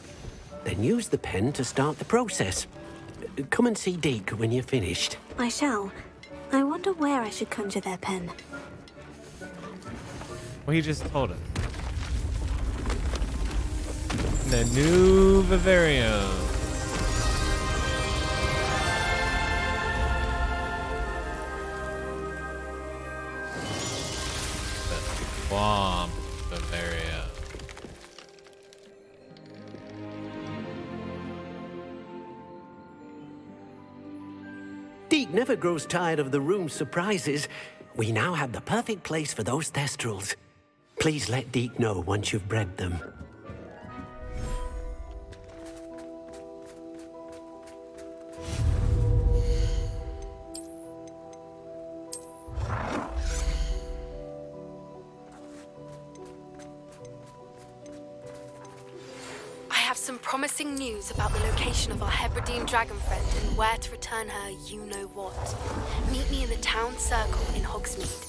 Then use the pen to start the process. Come and see Deke when you're finished. I shall. I wonder where I should conjure their pen. Well, he just told us. The new vivarium. The swamp Bavaria. Deke never grows tired of the room's surprises. We now have the perfect place for those Thestrals. Please let Deke know once you've bred them. I have some promising news about the location of our Hebridean dragon friend and where to return her you-know-what. Meet me in the town circle in Hogsmeade.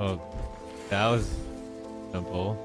Oh, that was simple.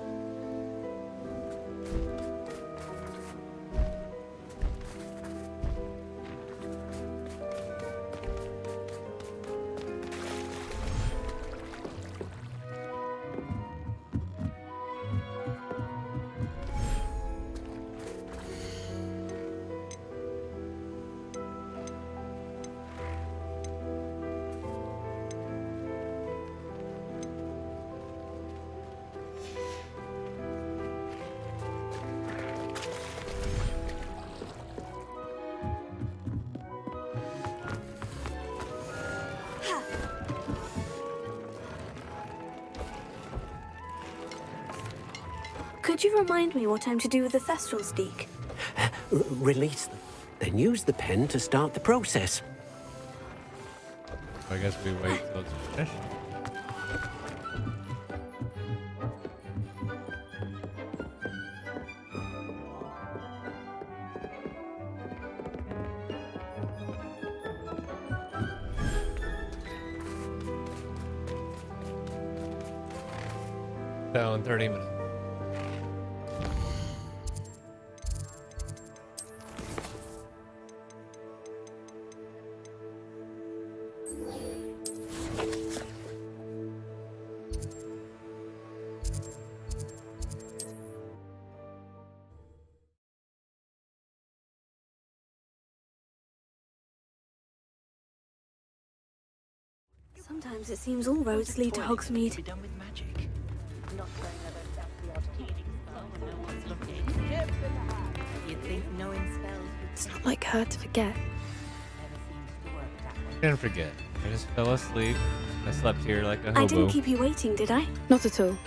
Could you remind me what I'm to do with the Thestrals, Deke? Release them. Then use the pen to start the process. I guess we wait till it's finished. So in 30 minutes. Sometimes it seems all roads lead to Hogsmeade. It's not like her to forget. Didn't forget. I just fell asleep. I slept here like a hobo. I didn't keep you waiting, did I? Not at all.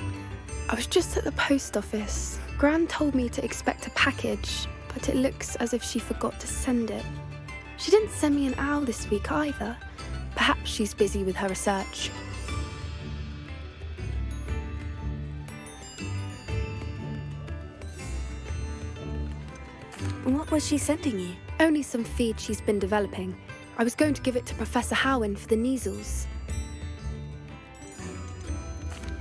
I was just at the post office. Gran told me to expect a package, but it looks as if she forgot to send it. She didn't send me an owl this week either. Perhaps she's busy with her research. What was she sending you? Only some feed she's been developing. I was going to give it to Professor Howin for the measles.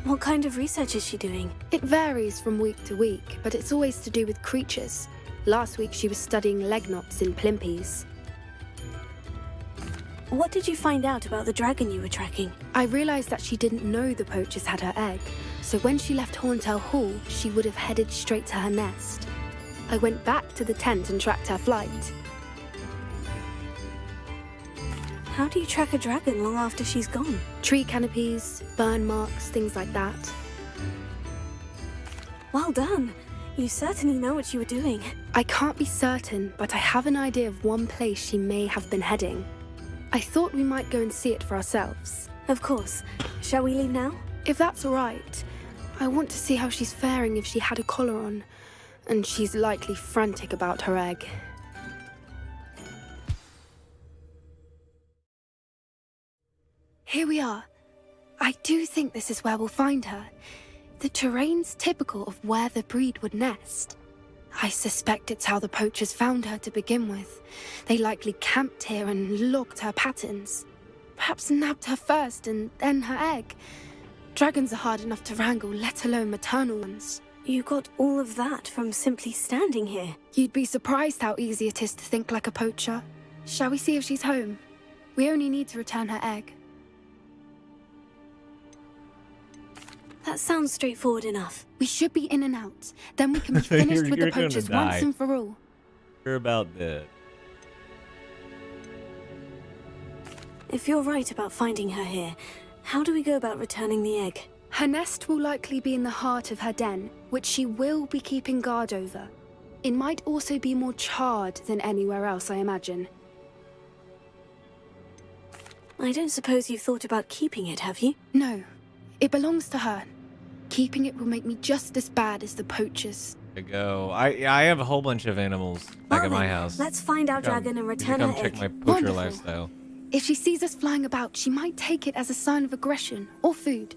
What kind of research is she doing? It varies from week to week, but it's always to do with creatures. Last week she was studying leg knots in plimpies. What did you find out about the dragon you were tracking? I realized that she didn't know the poachers had her egg, so when she left Horntail Hall, she would have headed straight to her nest. I went back to the tent and tracked her flight. How do you track a dragon long after she's gone? Tree canopies, burn marks, things like that. Well done. You certainly know what you were doing. I can't be certain, but I have an idea of one place she may have been heading. I thought we might go and see it for ourselves. Of course. Shall we leave now? If that's all right. I want to see how she's faring if she had a collar on. And she's likely frantic about her egg. Here we are. I do think this is where we'll find her. The terrain's typical of where the breed would nest. I suspect it's how the poachers found her to begin with. They likely camped here and logged her patterns. Perhaps nabbed her first and then her egg. Dragons are hard enough to wrangle, let alone maternal ones. You got all of that from simply standing here. You'd be surprised how easy it is to think like a poacher. Shall we see if she's home? We only need to return her egg. That sounds straightforward enough. We should be in and out. Then we can be finished with the poachers once and for all. You're about dead. If you're right about finding her here, how do we go about returning the egg? Her nest will likely be in the heart of her den, which she will be keeping guard over. It might also be more charred than anywhere else, I imagine. I don't suppose you've thought about keeping it, have you? No. It belongs to her. Keeping it will make me just as bad as the poachers. There you go. I have a whole bunch of animals back at my house. Let's find our dragon and return her egg. Come check my poacher lifestyle. If she sees us flying about, she might take it as a sign of aggression or food.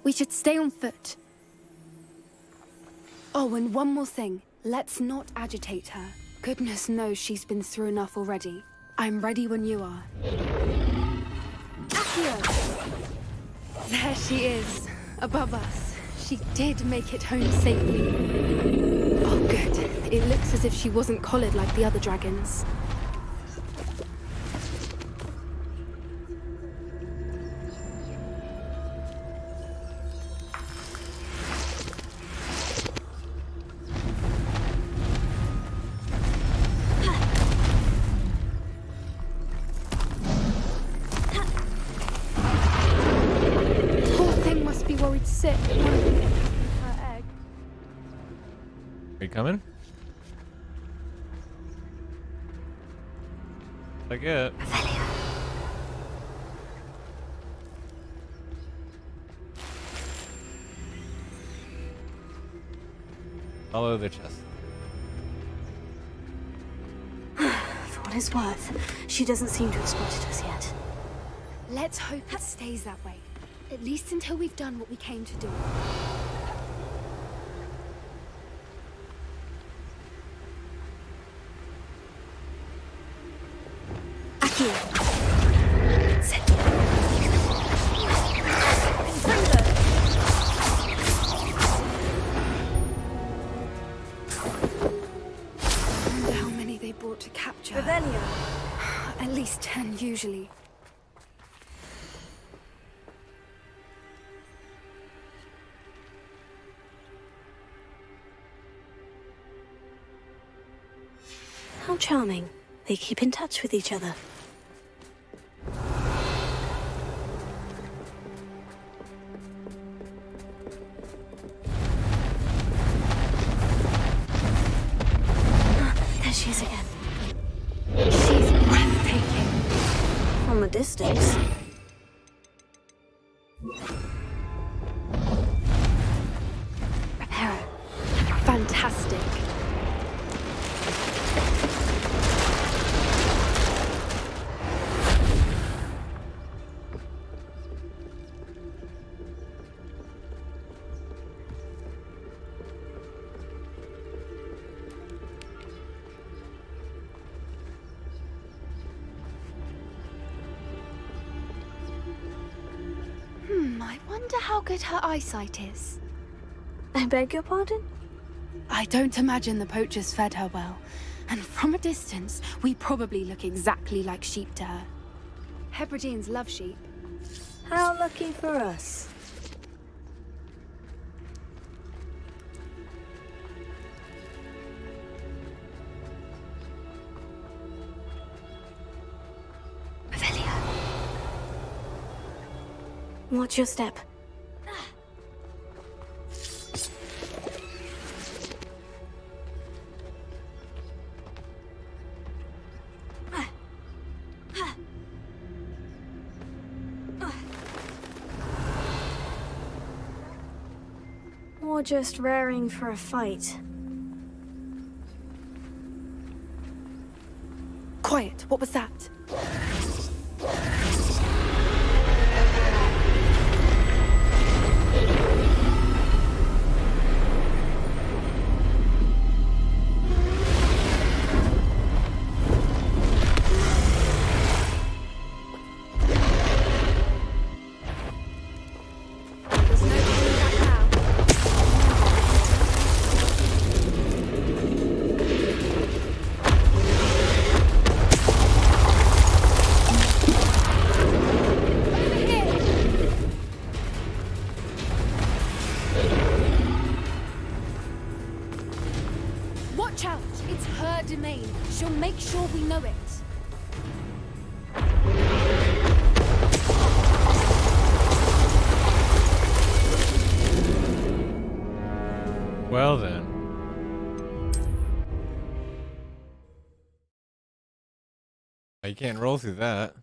We should stay on foot. Oh, and one more thing. Let's not agitate her. Goodness knows she's been through enough already. I'm ready when you are. Accio! There she is, above us. She did make it home safely. Oh, good. It looks as if she wasn't collared like the other dragons. Sick. Her egg. Are you coming? Like it. Follow the chest. For what it's worth, she doesn't seem to have spotted us yet. Let's hope it stays that way. At least until we've done what we came to do. Accio! Sit. I wonder how many they brought to capture. Revelio. At least 10 usually. How charming. They keep in touch with each other. There she is again. She's breathtaking. From a distance. Reparo. Fantastic. I wonder how good her eyesight is. I beg your pardon? I don't imagine the poachers fed her well. And from a distance, we probably look exactly like sheep to her. Hebrideans love sheep. How lucky for us. Watch your step. Or just raring for a fight. Quiet, what was that? Watch out! It's her domain. She'll make sure we know it. Well then. You can't roll through that.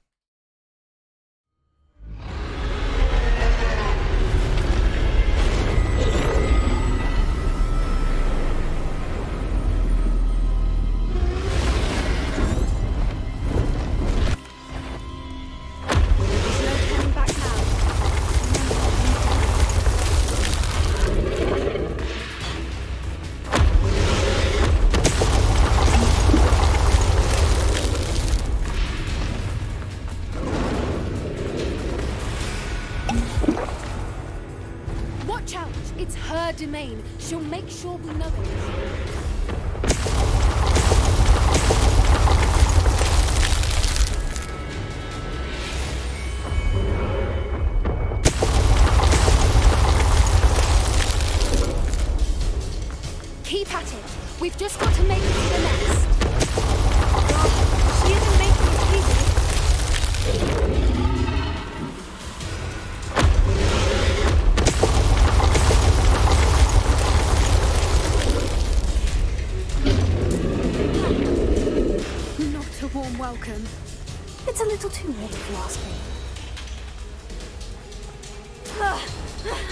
Watch out! It's her domain. She'll make sure we know it. Keep at it. We've just got to make it to the nest. She isn't making it easy. Not a warm welcome. It's a little too warm if you ask me.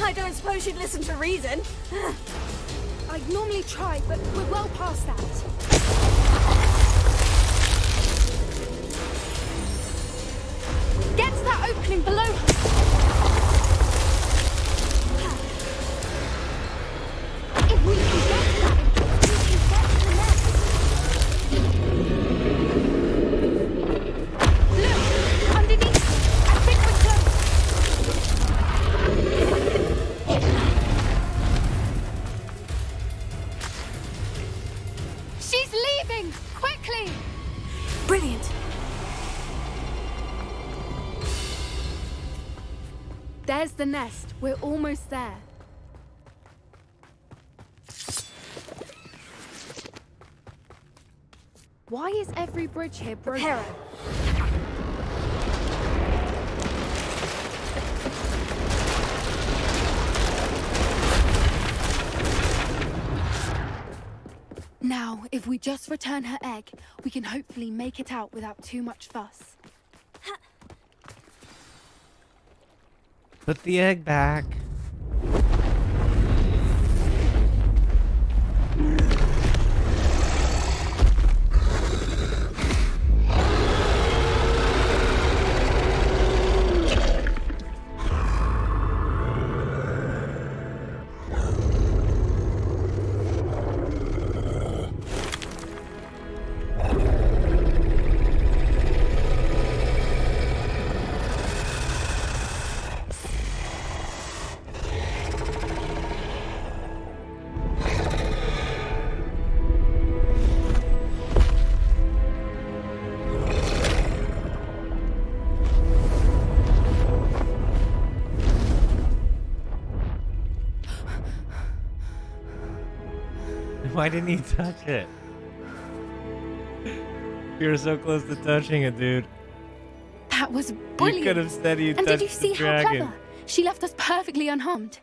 I don't suppose you'd listen to reason. I'd normally try, but we're well past that. Get to that opening below her. If we can get to that entrance, we can get to the nest. Look! Underneath! I think we're close! She's leaving! Quickly! Brilliant. There's the nest. We're almost there. Why is every bridge here broken? Hera. Now, if we just return her egg, we can hopefully make it out without too much fuss. Put the egg back. Why didn't he touch it? You were so close to touching it, dude. That was brilliant. You could have said you touched And did you see the how dragon. clever? She left us perfectly unharmed.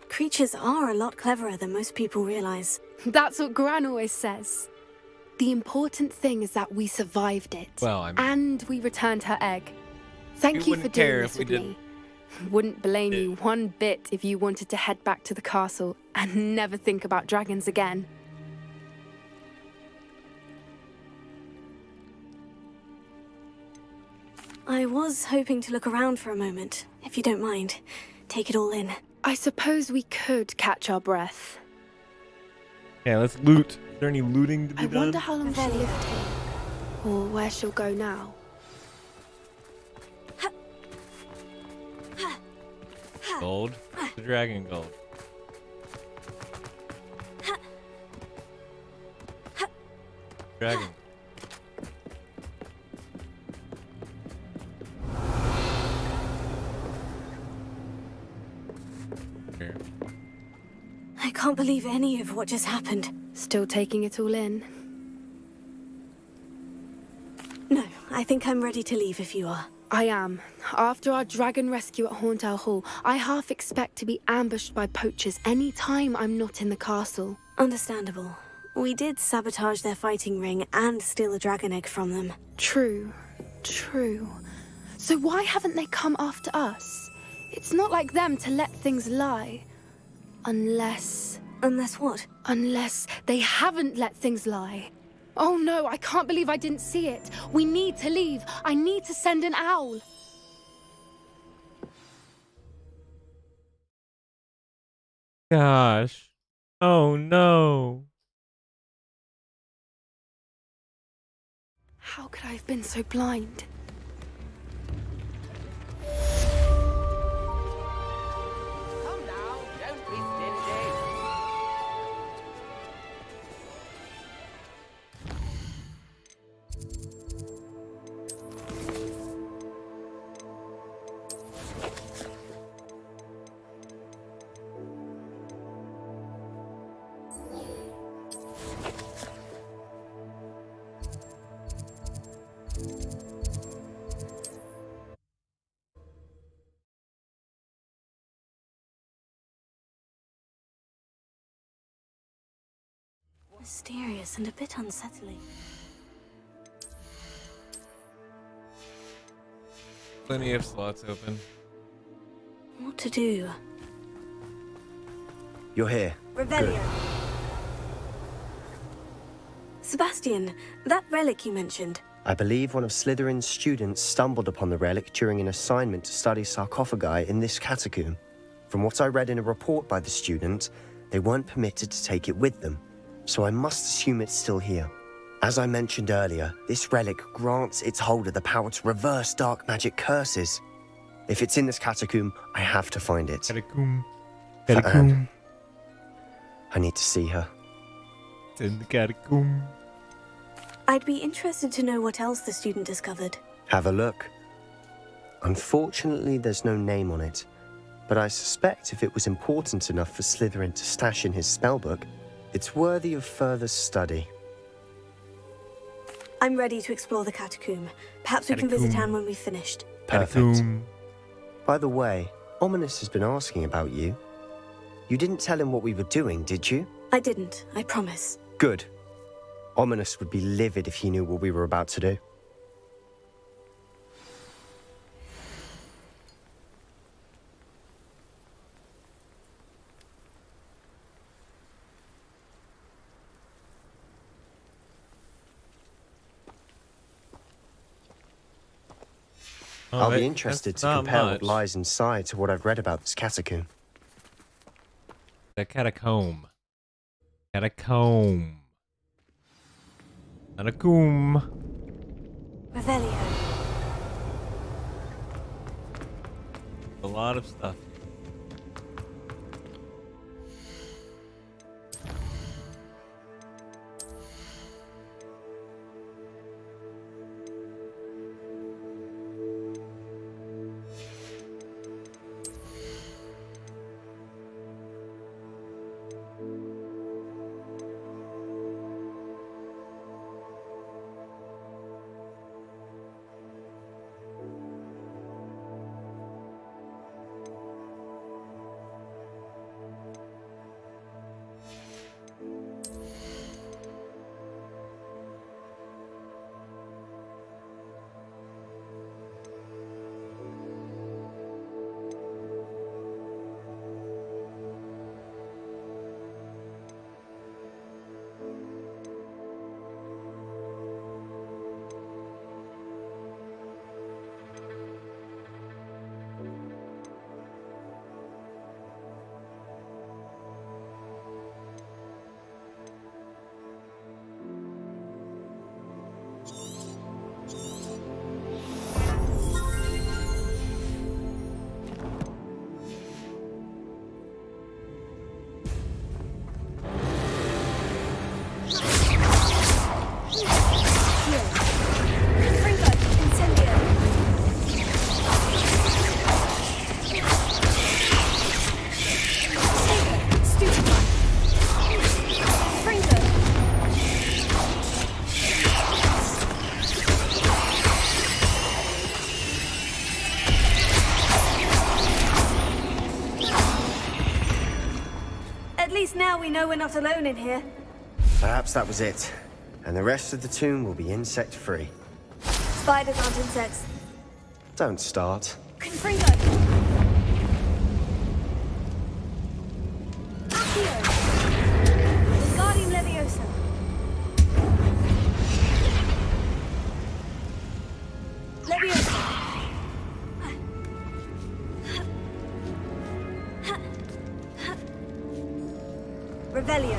Creatures are a lot cleverer than most people realize. That's what Gran always says. The important thing is that we survived it. Well, I mean, and we returned her egg. Thank you for doing this with me. Wouldn't blame you one bit if you wanted to head back to the castle and never think about dragons again. I was hoping to look around for a moment, if you don't mind. Take it all in. I suppose we could catch our breath. Yeah, let's loot. Is there any looting to be I done? wonder how long she lived here, or where she'll go now. Gold. The dragon gold. Dragon. Here. I can't believe any of what just happened. Still taking it all in? No, I think I'm ready to leave if you are. I am. After our dragon rescue at Hauntow Hall, I half expect to be ambushed by poachers any time I'm not in the castle. Understandable. We did sabotage their fighting ring and steal a dragon egg from them. True. So why haven't they come after us? It's not like them to let things lie. Unless... Unless what? Unless they haven't let things lie. Oh no, I can't believe I didn't see it. We need to leave. I need to send an owl. Gosh. Oh no. How could I have been so blind? Come now, don't be stingy. Mysterious and a bit unsettling. Plenty of slots open. What to do? You're here. Revelio. Sebastian, that relic you mentioned. I believe one of Slytherin's students stumbled upon the relic during an assignment to study sarcophagi in this catacomb. From what I read in a report by the student, they weren't permitted to take it with them, so I must assume it's still here. As I mentioned earlier, this relic grants its holder the power to reverse dark magic curses. If it's in this catacomb, I have to find it. Catacomb. For Catacomb. Anne. I need to see her. It's in the catacomb. I'd be interested to know what else the student discovered. Have a look. Unfortunately, there's no name on it, but I suspect if it was important enough for Slytherin to stash in his spellbook, it's worthy of further study. I'm ready to explore the catacomb. Perhaps we can visit Anne when we've finished. Perfect. By the way, Ominous has been asking about you. You didn't tell him what we were doing, did you? I didn't, I promise. Good. Ominous would be livid if he knew what we were about to do. Oh, I'll be interested that's to not compare much. what lies inside to what I've read about this catacomb. The catacomb. Catacomb. Catacomb. Revelio. A lot of stuff. now we know we're not alone in here. Perhaps that was it. And the rest of the tomb will be insect-free. Spiders aren't insects. Don't start. Confringo! Accio! Wingardium Leviosa! Leviosa! Revelio!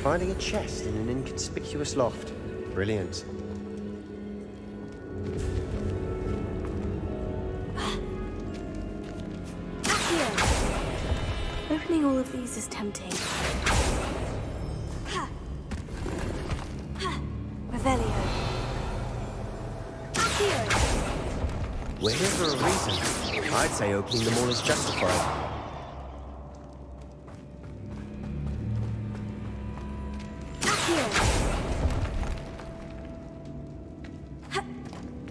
Finding a chest in an inconspicuous loft. Brilliant. Opening all of these is tempting. Revelio. We're here for a reason. I'd say opening them all is justified.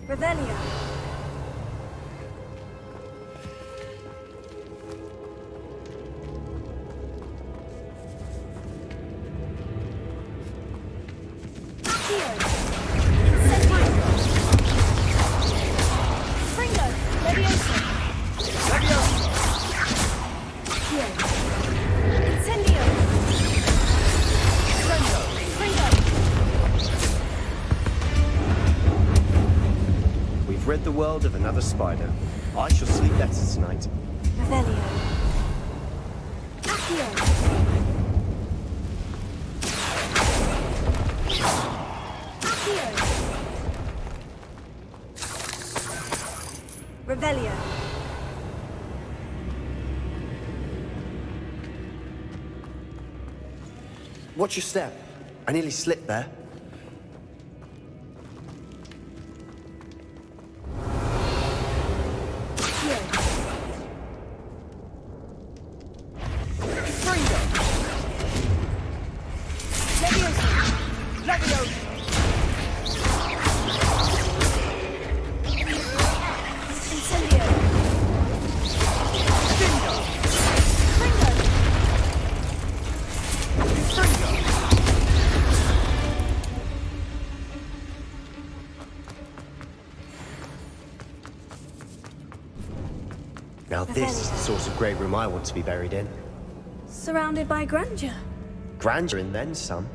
Revelio. We've rid the world of another spider. I shall sleep better tonight. Revelio. Revelio. Watch your step. I nearly slipped there. Now this is the sort of great room I want to be buried in. Surrounded by grandeur. Grandeur and then some.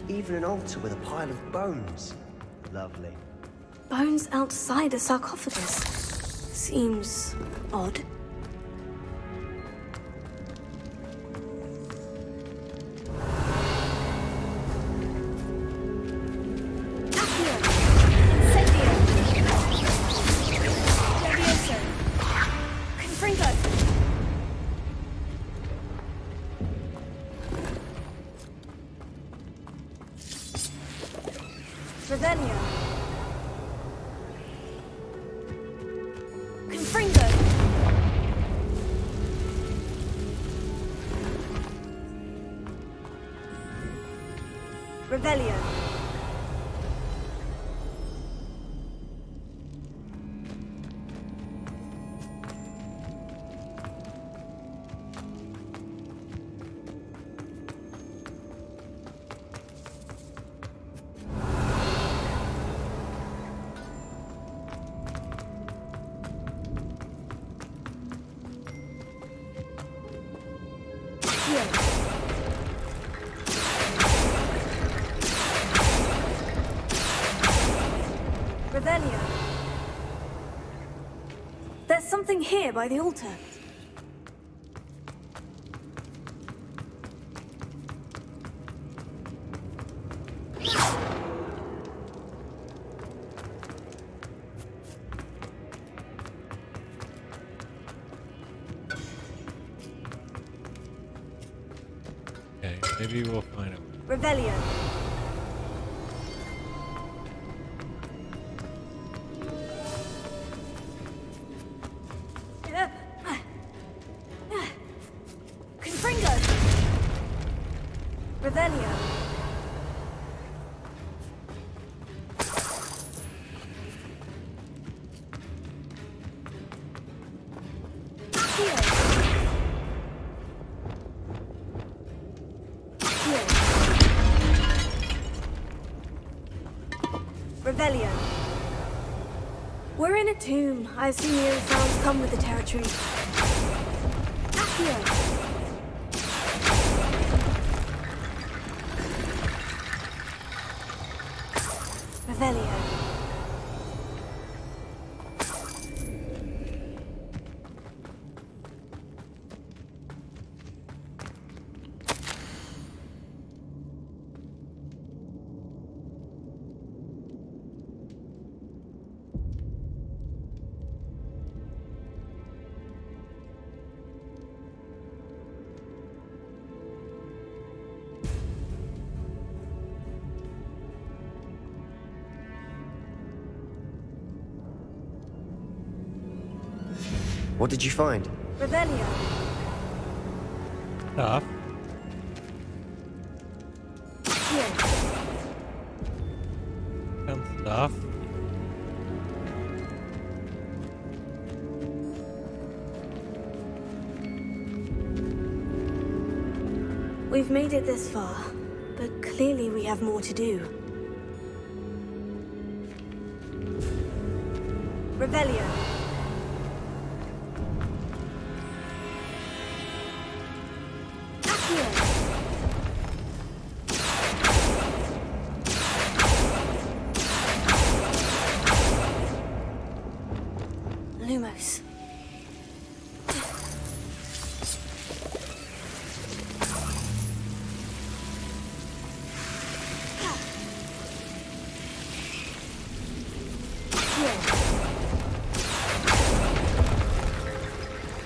Even an altar with a pile of bones. Lovely. Bones outside a sarcophagus. Seems odd. Revelio. Confringo. Revelio. Revelio. There's something here by the altar. Okay, maybe we'll find it. Revelio. Confringo. Revelio. Revelio. We're in a tomb. I assume the other sounds come with the territory. Accio. Revelio. What did you find? Revelio. Stuff. Some stuff. We've made it this far, but clearly we have more to do. Revelio. Lumos.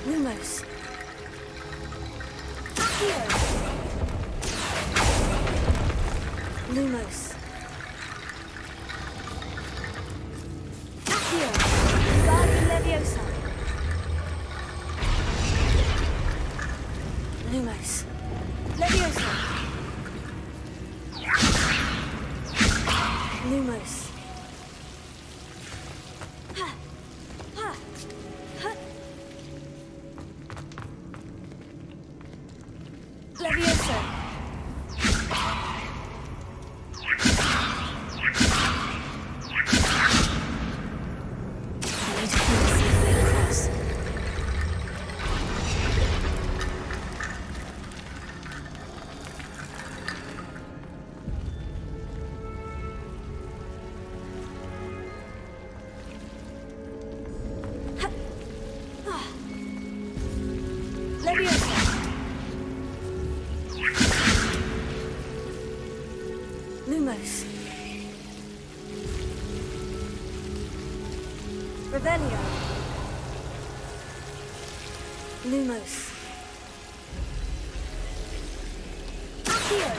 Lumos. Lumos. Accio. Guardian Leviosa. Lumos. Leviosa. Lumos. Leviosa. I need to find a safe way across. Leviosa. Lumos. Revelio. Lumos. Accio.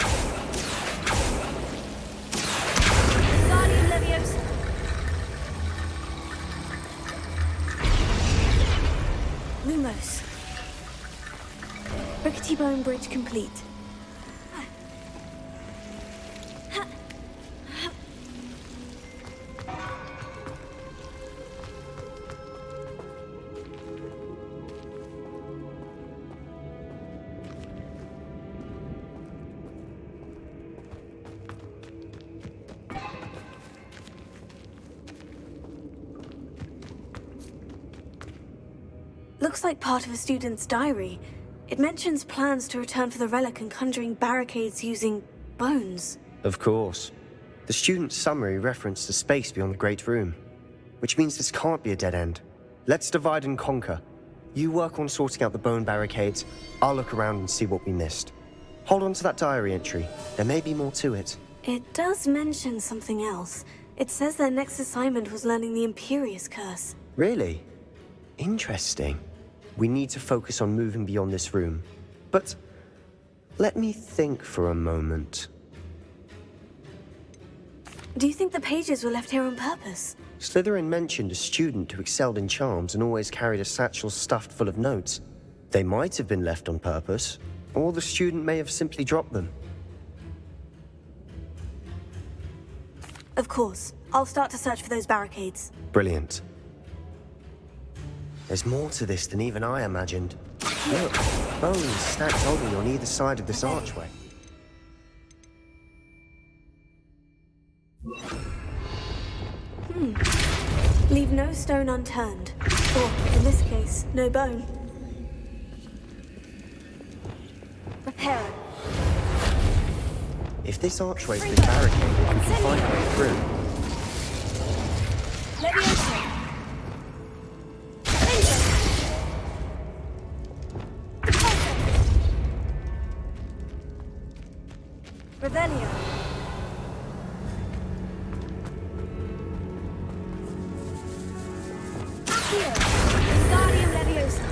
Guardian Leviosa. Lumos. Rickety Bone Bridge complete. Looks like part of a student's diary. It mentions plans to return for the relic and conjuring barricades using bones. Of course. The student's summary referenced a space beyond the Great Room, which means this can't be a dead end. Let's divide and conquer. You work on sorting out the bone barricades, I'll look around and see what we missed. Hold on to that diary entry. There may be more to it. It does mention something else. It says their next assignment was learning the Imperious Curse. Really? Interesting. We need to focus on moving beyond this room. But let me think for a moment. Do you think the pages were left here on purpose? Slytherin mentioned a student who excelled in charms and always carried a satchel stuffed full of notes. They might have been left on purpose, or the student may have simply dropped them. Of course. I'll start to search for those barricades. Brilliant. There's more to this than even I imagined. Look, bones stacked oddly on either side of this archway. Leave no stone unturned. Or, in this case, no bone. Reparo. If this archway's been barricaded, we can find a way through. Leviosa. Revelio. Accio. Wingardium Leviosa.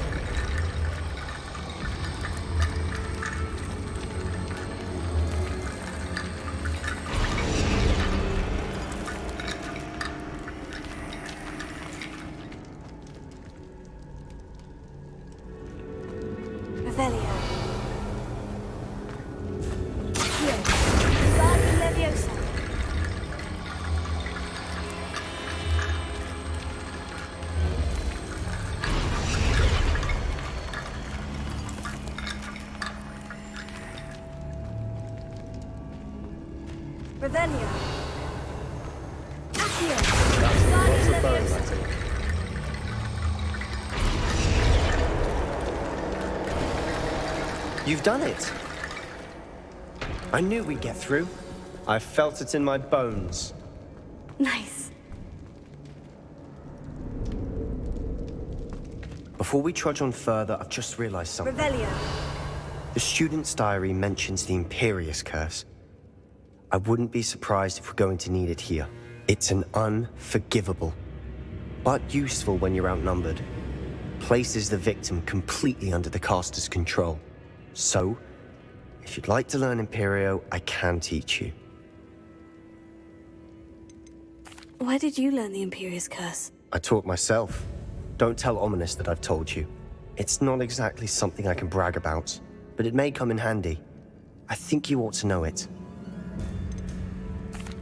Revelio. Accio. Wingardium Leviosa. Revelio. Accio. Wingardium Leviosa. You've done it! I knew we'd get through. I felt it in my bones. Nice. Before we trudge on further, I've just realized something. Revelio. The student's diary mentions the Imperious Curse. I wouldn't be surprised if we're going to need it here. It's an unforgivable, but useful when you're outnumbered. Places the victim completely under the caster's control. So, if you'd like to learn Imperio, I can teach you. Where did you learn the Imperious Curse? I taught myself. Don't tell Ominous that I've told you. It's not exactly something I can brag about, but it may come in handy. I think you ought to know it.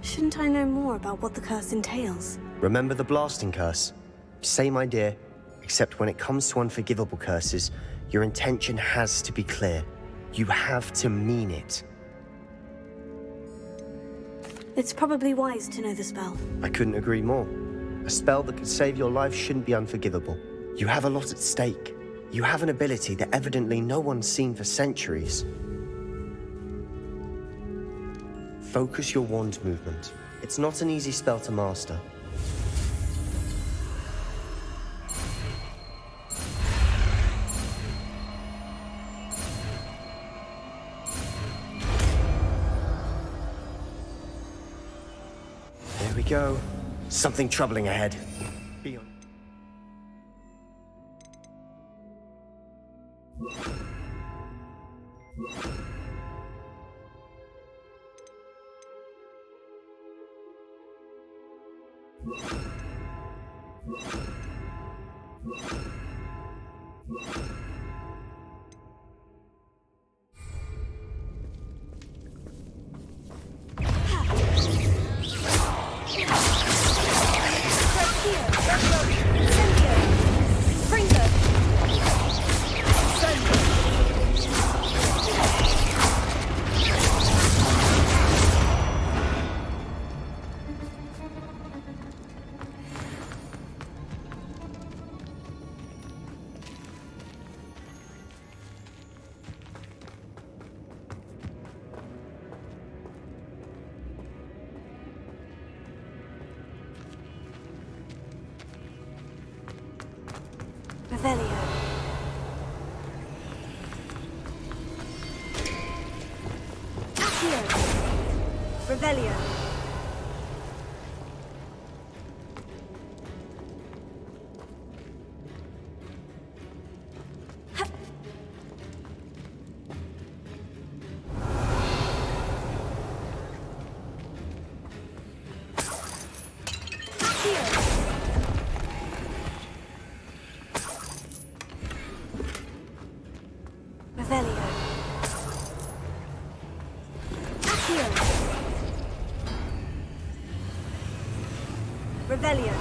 Shouldn't I know more about what the curse entails? Remember the blasting curse? Same idea, except when it comes to unforgivable curses, your intention has to be clear. You have to mean it. It's probably wise to know the spell. I couldn't agree more. A spell that could save your life shouldn't be unforgivable. You have a lot at stake. You have an ability that evidently no one's seen for centuries. Focus your wand movement. It's not an easy spell to master. There we go. Something troubling ahead. Be on. Revelio. Accio. Revelio. Revelio. Accio. Revelio.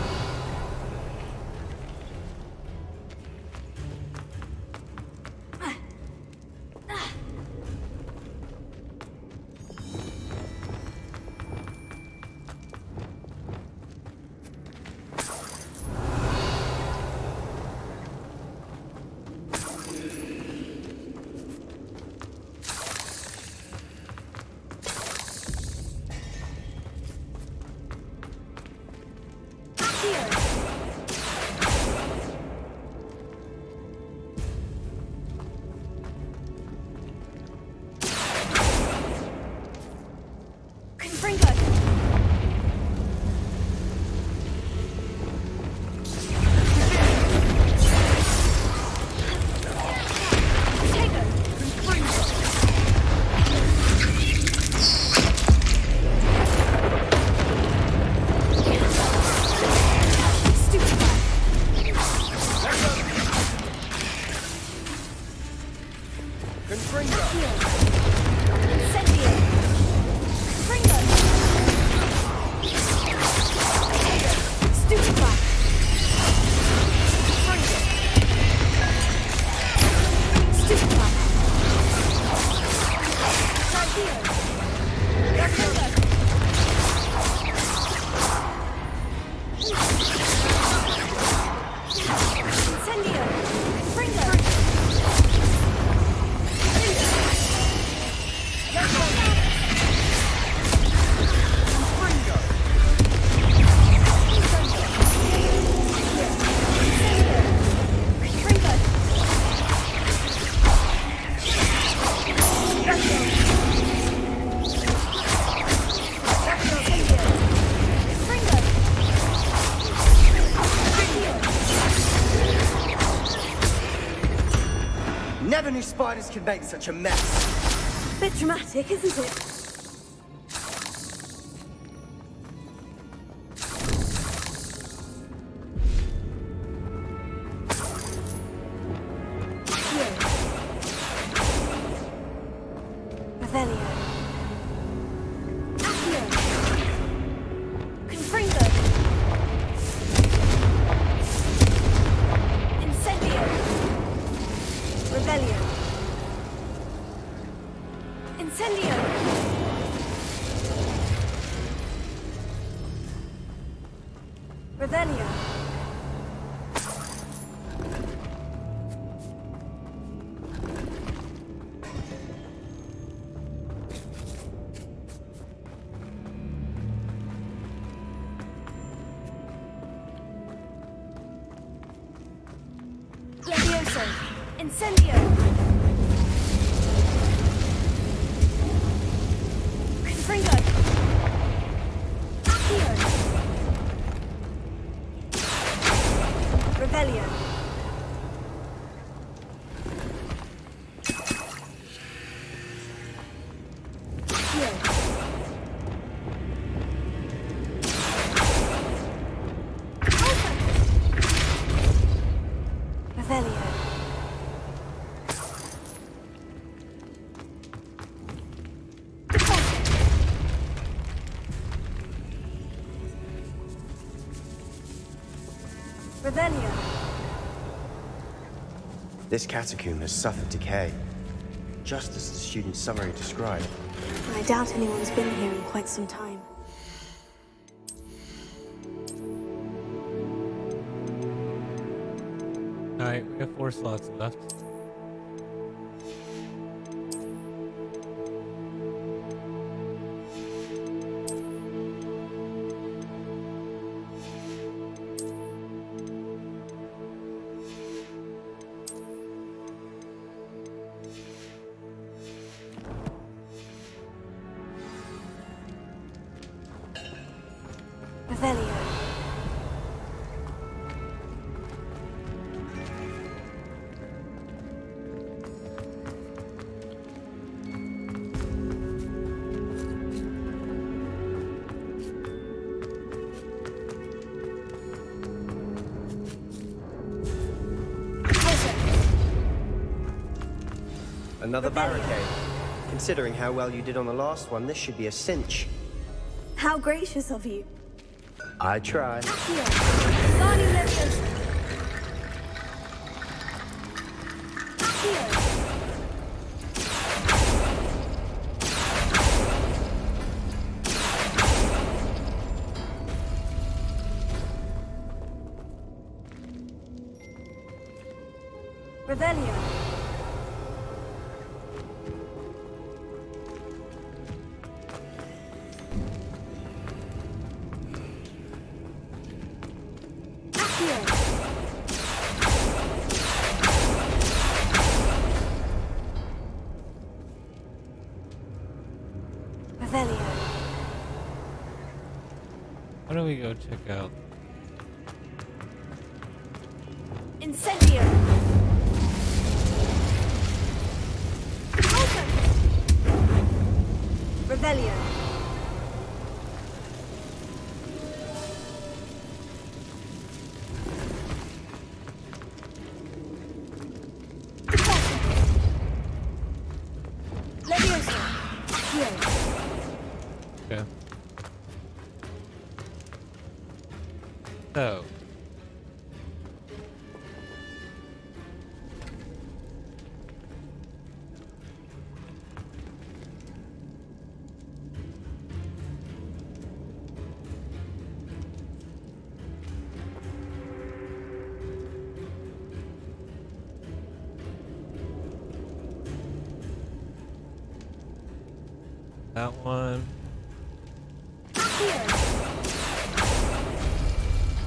Never knew spiders could make such a mess. Bit dramatic, isn't it? Incendio! Confringo! Accio! Revelio! Accio! Revelio! This catacomb has suffered decay, just as the student's summary described. I doubt anyone's been here in quite some time. Alright, we have 4 slots left. Another barricade. Considering how well you did on the last one, this should be a cinch. How gracious of you. I tried. Revelio. Why don't we go check out? Incendio! Revelio! Leviosa! Okay. So. That one.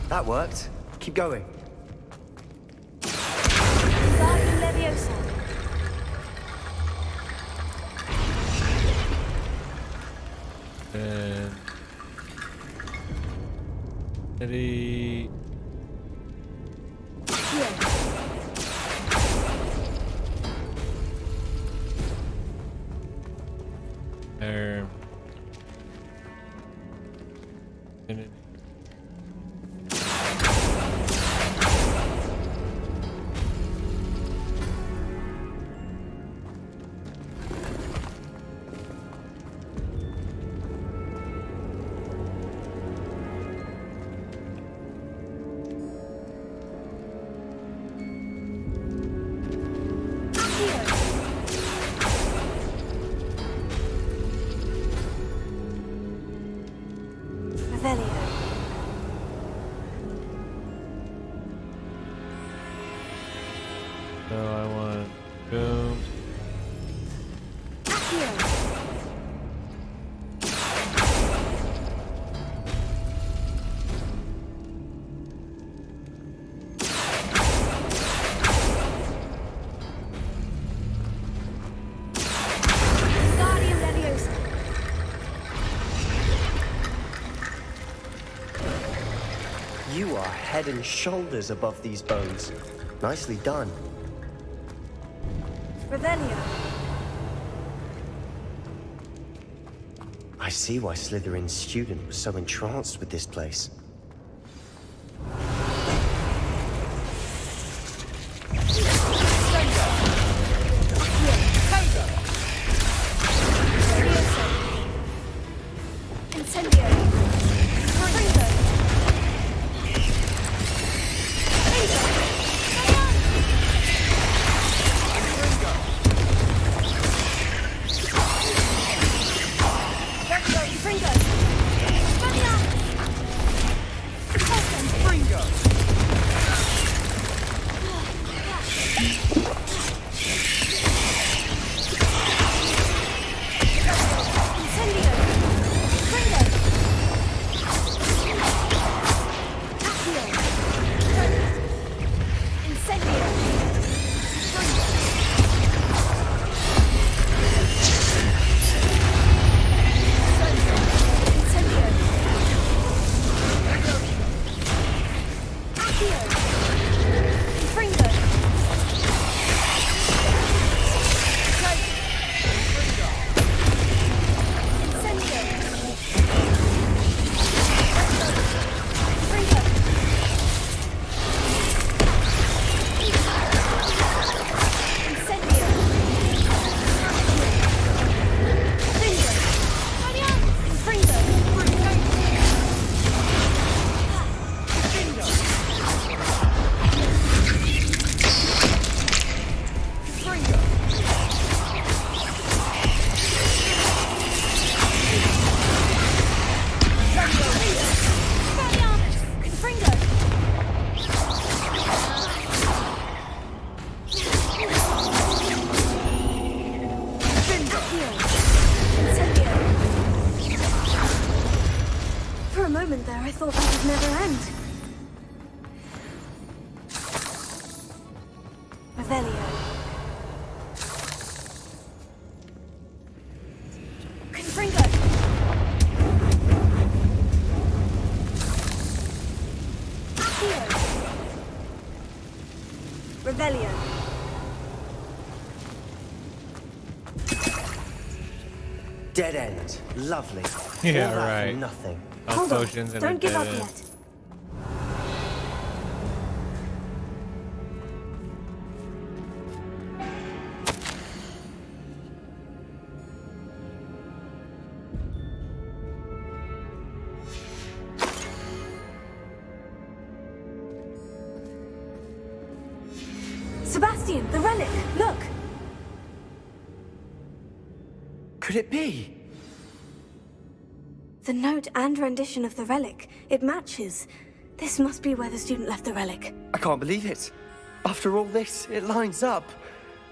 That worked. Keep going. Leviosa! And city. There. So I want boom. You are head and shoulders above these bones. Nicely done. Revelio! I see why Slytherin's student was so entranced with this place. For a moment there, I thought that would never end. Lovely. Yeah, All that for right. nothing. No Hold on, potions and don't give up dead. yet. Sebastian, the relic! Look! Could it be? The note and rendition of the relic. It matches. This must be where the student left the relic. I can't believe it. After all this, it lines up.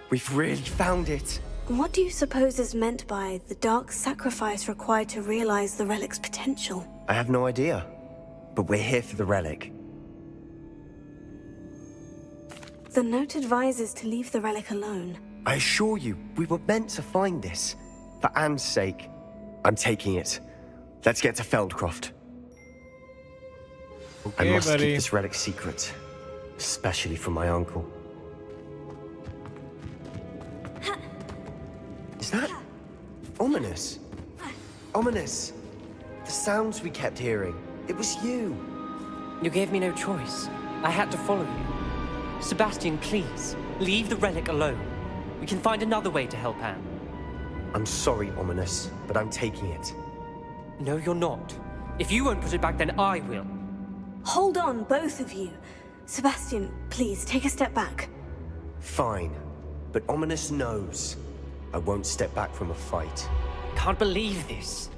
We've really found it. What do you suppose is meant by the dark sacrifice required to realize the relic's potential? I have no idea. But we're here for the relic. The note advises to leave the relic alone. I assure you, we were meant to find this. For Anne's sake. I'm taking it. Let's get to Feldcroft. Okay, I must buddy. keep this relic secret. Especially from my uncle. Is that ominous? Ominous. The sounds we kept hearing. It was you. You gave me no choice. I had to follow you. Sebastian, please, leave the relic alone. We can find another way to help Anne. I'm sorry, Ominous, but I'm taking it. No, you're not. If you won't put it back, then I will. Hold on, both of you. Sebastian, please, take a step back. Fine. But Ominous knows. I won't step back from a fight. Can't believe this.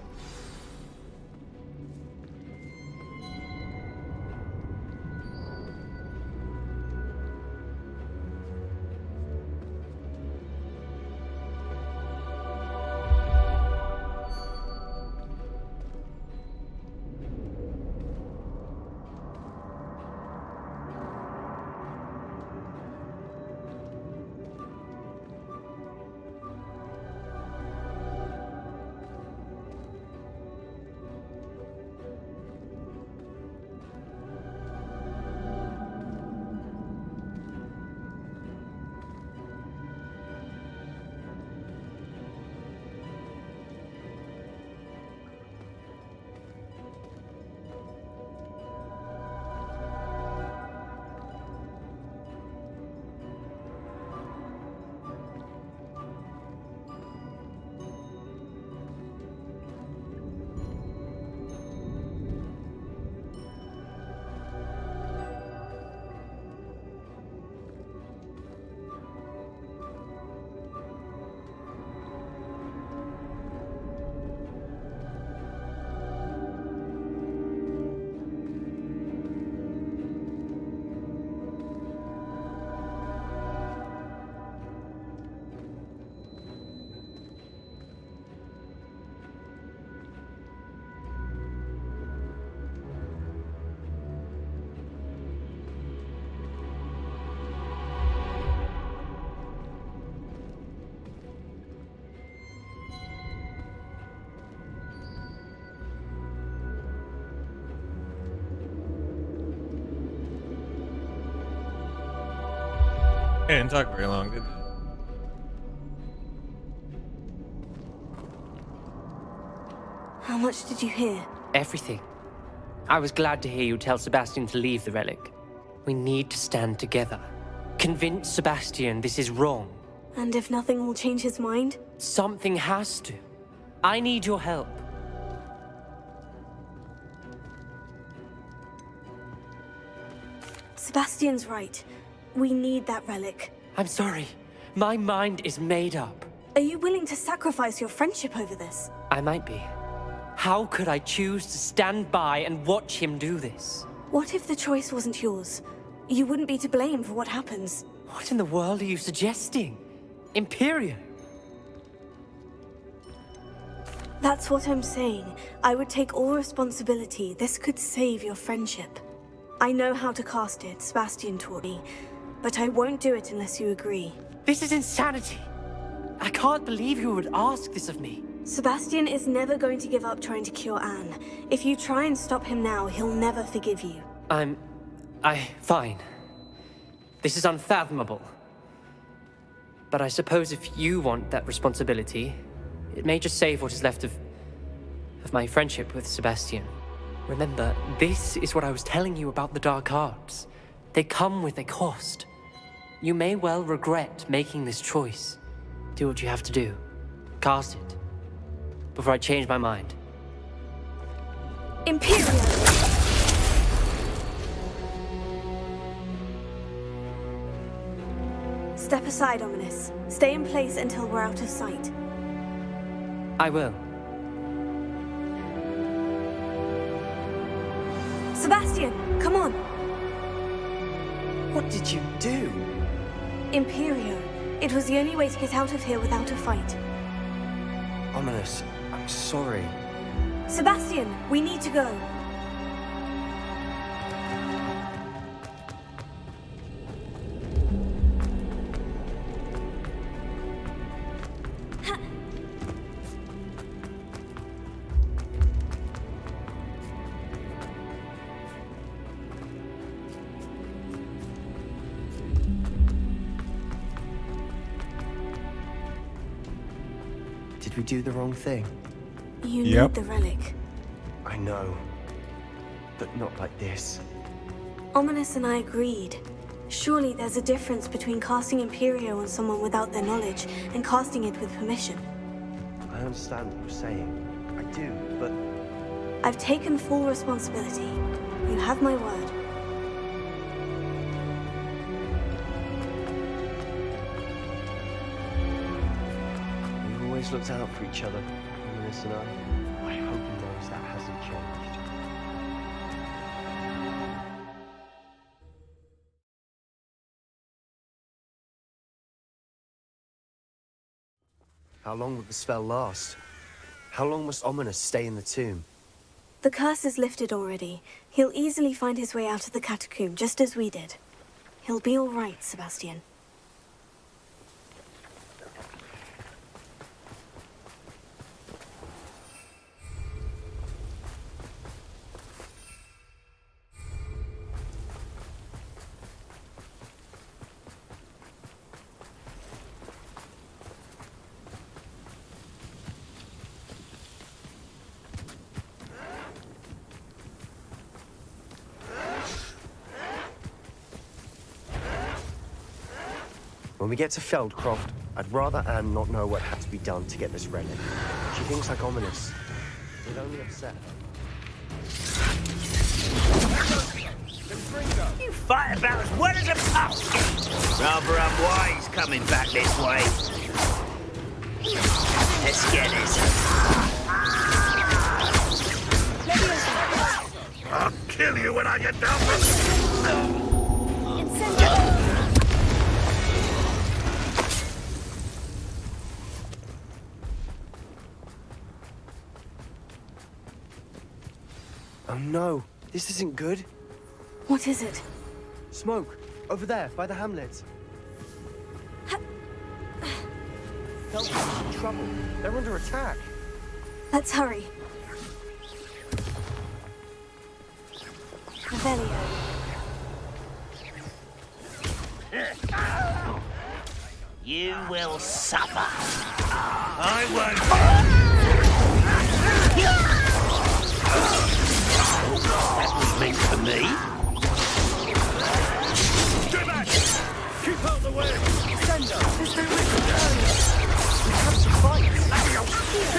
It didn't talk very long, did it? How much did you hear? Everything. I was glad to hear you tell Sebastian to leave the relic. We need to stand together. Convince Sebastian this is wrong. And if nothing will change his mind? Something has to. I need your help. Sebastian's right. We need that relic. I'm sorry. My mind is made up. Are you willing to sacrifice your friendship over this? I might be. How could I choose to stand by and watch him do this? What if the choice wasn't yours? You wouldn't be to blame for what happens. What in the world are you suggesting? Imperium? That's what I'm saying. I would take all responsibility. This could save your friendship. I know how to cast it, Sebastian taught me, but I won't do it unless you agree. This is insanity. I can't believe you would ask this of me. Sebastian is never going to give up trying to cure Anne. If you try and stop him now, he'll never forgive you. Fine. This is unfathomable. But I suppose if you want that responsibility, it may just save what is left of of my friendship with Sebastian. Remember, this is what I was telling you about the dark arts. They come with a cost. You may well regret making this choice. Do what you have to do. Cast it. Before I change my mind. Imperial! Step aside, Ominous. Stay in place until we're out of sight. I will. Sebastian, come on! What did you do? Imperio. It was the only way to get out of here without a fight. Ominous, I'm sorry. Sebastian, we need to go. Did we do the wrong thing? You need the relic. I know. But not like this. Ominous and I agreed. Surely there's a difference between casting Imperio on someone without their knowledge and casting it with permission. I understand what you're saying. I do, but... I've taken full responsibility. You have my word. We've always looked out for each other, Ominous and I hope he knows that hasn't changed. How long will the spell last? How long must Ominous stay in the tomb? The curse is lifted already. He'll easily find his way out of the catacomb, just as we did. He'll be all right, Sebastian. When we get to Feldcroft, I'd rather Anne not know what had to be done to get this relic. She thinks like Ominous. It only upset her. You fight about as well as a pup. Rather unwise coming back this way. Let's get this. I'll kill you when I get down with it. Oh no, this isn't good. What is it? Smoke, over there, by the hamlet. Feldcroft's in trouble. They're under attack. Let's hurry. Revelio. You will suffer. I won't. That was meant for me. Get back! Keep out the way! Sender, there's no risk earlier. We have to fight. Keep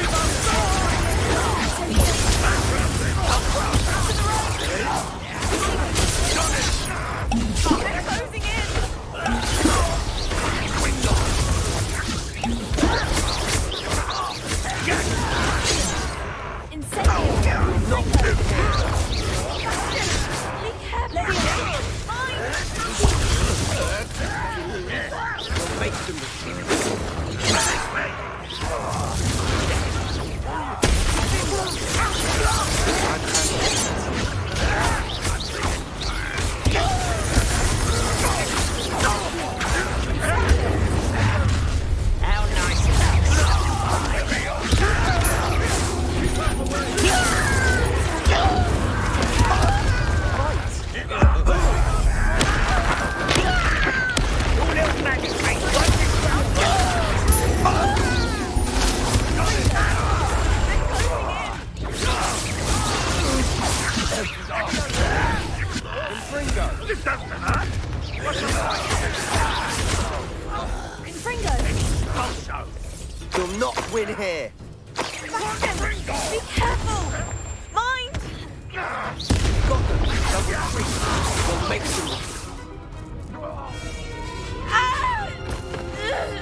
This doesn't hurt. What's the point? Confringo! Also, You'll not win here. Be careful! Mind! Got them. They'll retreat. We'll make them.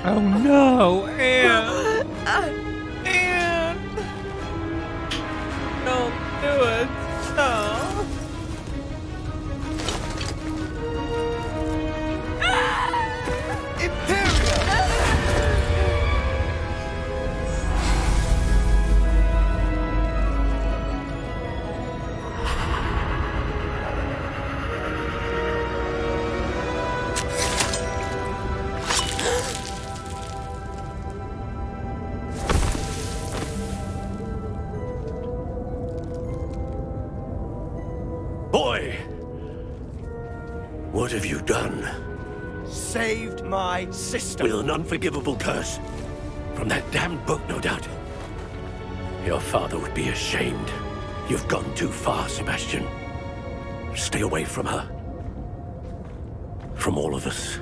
Oh no, Anne! Anne! Don't do it. No. Boy! What have you done? Saved my sister. With an unforgivable curse. From that damned book, no doubt. Your father would be ashamed. You've gone too far, Sebastian. Stay away from her. From all of us.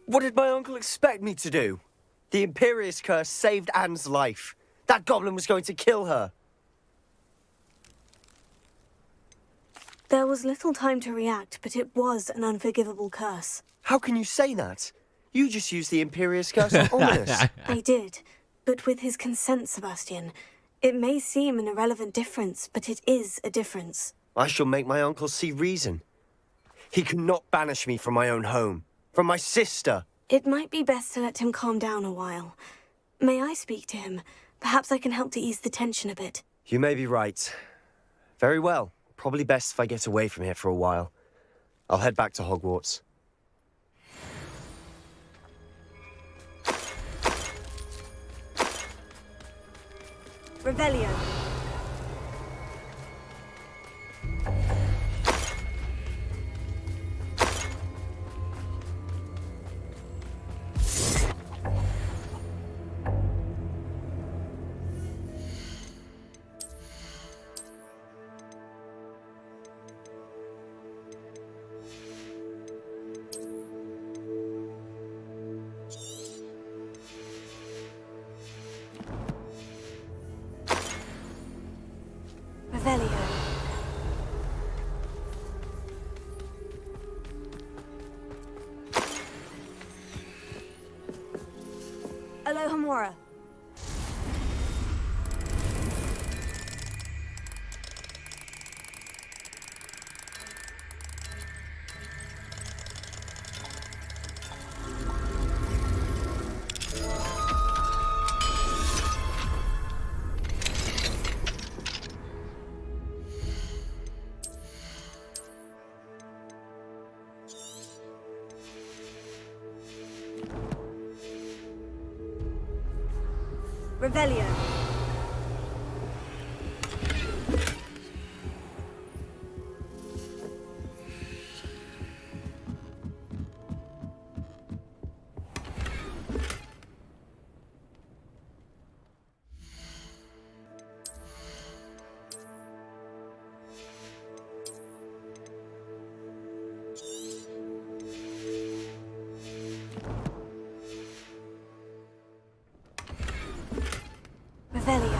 What did my uncle expect me to do? The Imperious curse saved Anne's life. That goblin was going to kill her. There was little time to react, but it was an unforgivable curse. How can you say that? You just used the Imperious curse on Ominous. I did, but with his consent, Sebastian. It may seem an irrelevant difference, but it is a difference. I shall make my uncle see reason. He cannot banish me from my own home. From my sister. It might be best to let him calm down a while. May I speak to him? Perhaps I can help to ease the tension a bit. You may be right. Very well. Probably best if I get away from here for a while. I'll head back to Hogwarts. Revelio. Revelio. Alohomora. Revelio. Revelio.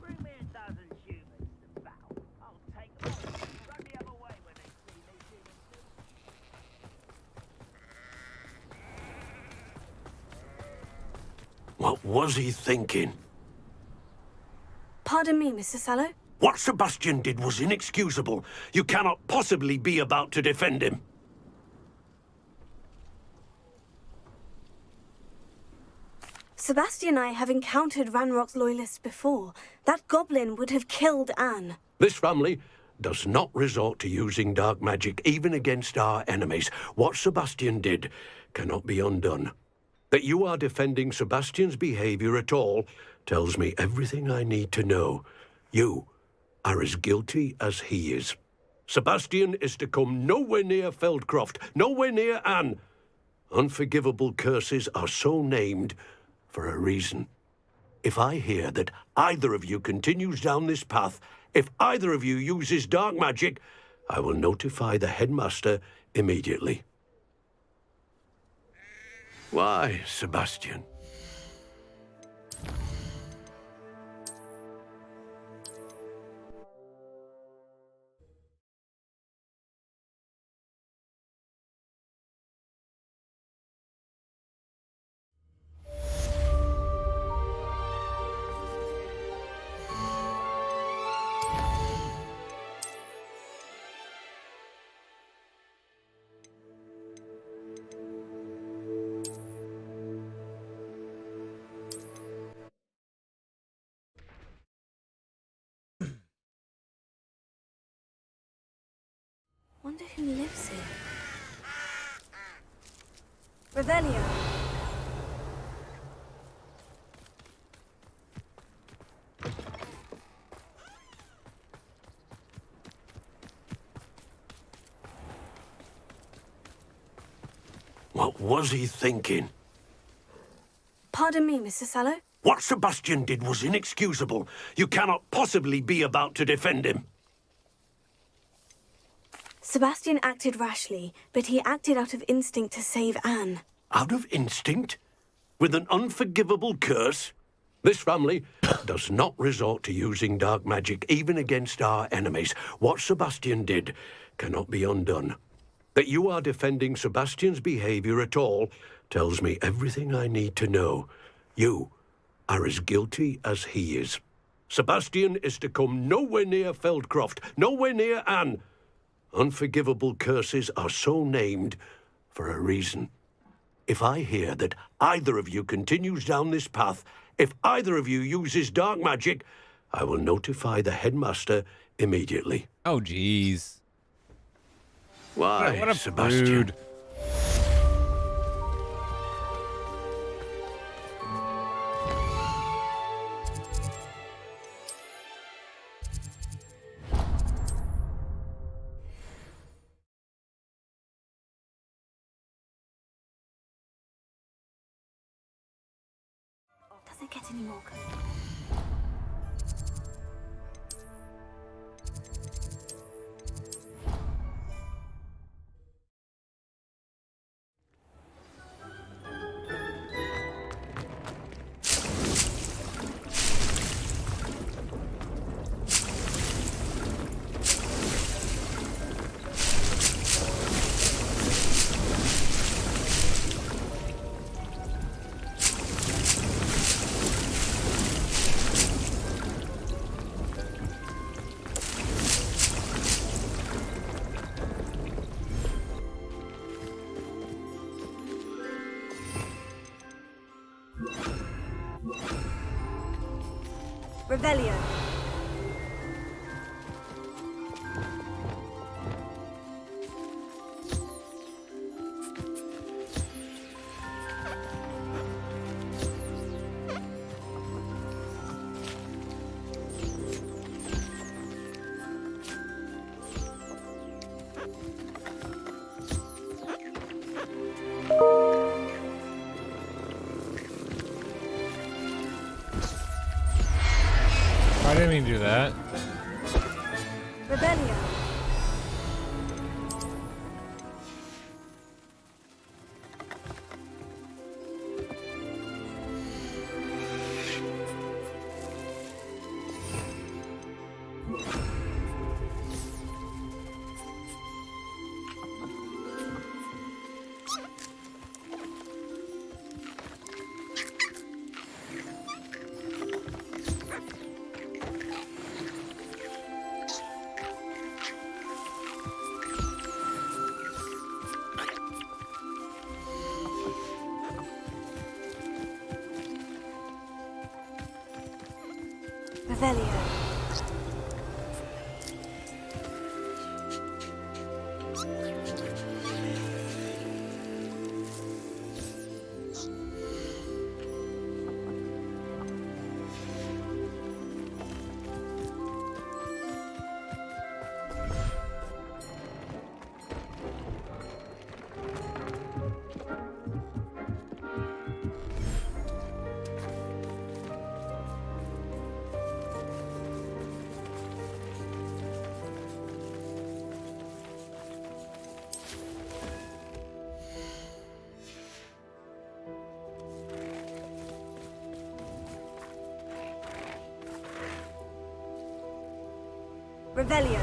Bring me a dozen humans to battle. I'll take them all. Run the other way when they see me humans. What was he thinking? Pardon me, Mr. Sallow? What Sebastian did was inexcusable. You cannot possibly be about to defend him. Sebastian and I have encountered Ranrock's loyalists before. That goblin would have killed Anne. This family does not resort to using dark magic, even against our enemies. What Sebastian did cannot be undone. That you are defending Sebastian's behavior at all tells me everything I need to know. You are as guilty as he is. Sebastian is to come nowhere near Feldcroft, nowhere near Anne. Unforgivable curses are so named for a reason. If I hear that either of you continues down this path, if either of you uses dark magic, I will notify the headmaster immediately. Why, Sebastian? Wonder who lives here. Revelio. What was he thinking? Pardon me, Mr. Sallow? What Sebastian did was inexcusable. You cannot possibly be about to defend him. Sebastian acted rashly, but he acted out of instinct to save Anne. Out of instinct? With an unforgivable curse? This family does not resort to using dark magic even against our enemies. What Sebastian did cannot be undone. That you are defending Sebastian's behavior at all tells me everything I need to know. You are as guilty as he is. Sebastian is to come nowhere near Feldcroft, nowhere near Anne. Unforgivable curses are so named for a reason. If I hear that either of you continues down this path, if either of you uses dark magic, I will notify the headmaster immediately. Oh, jeez. Why, what a Sebastian? prude. Doesn't get any more good. Revelio. I didn't mean to do that. Revelio. Revelio. Revelio.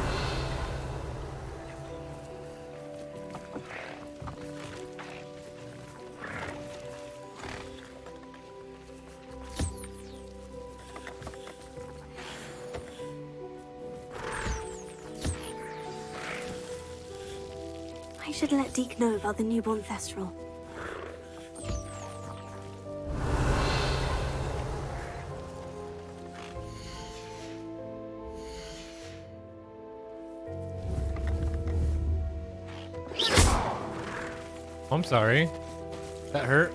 I should let Deke know about the newborn Thestral. I'm sorry. That hurt.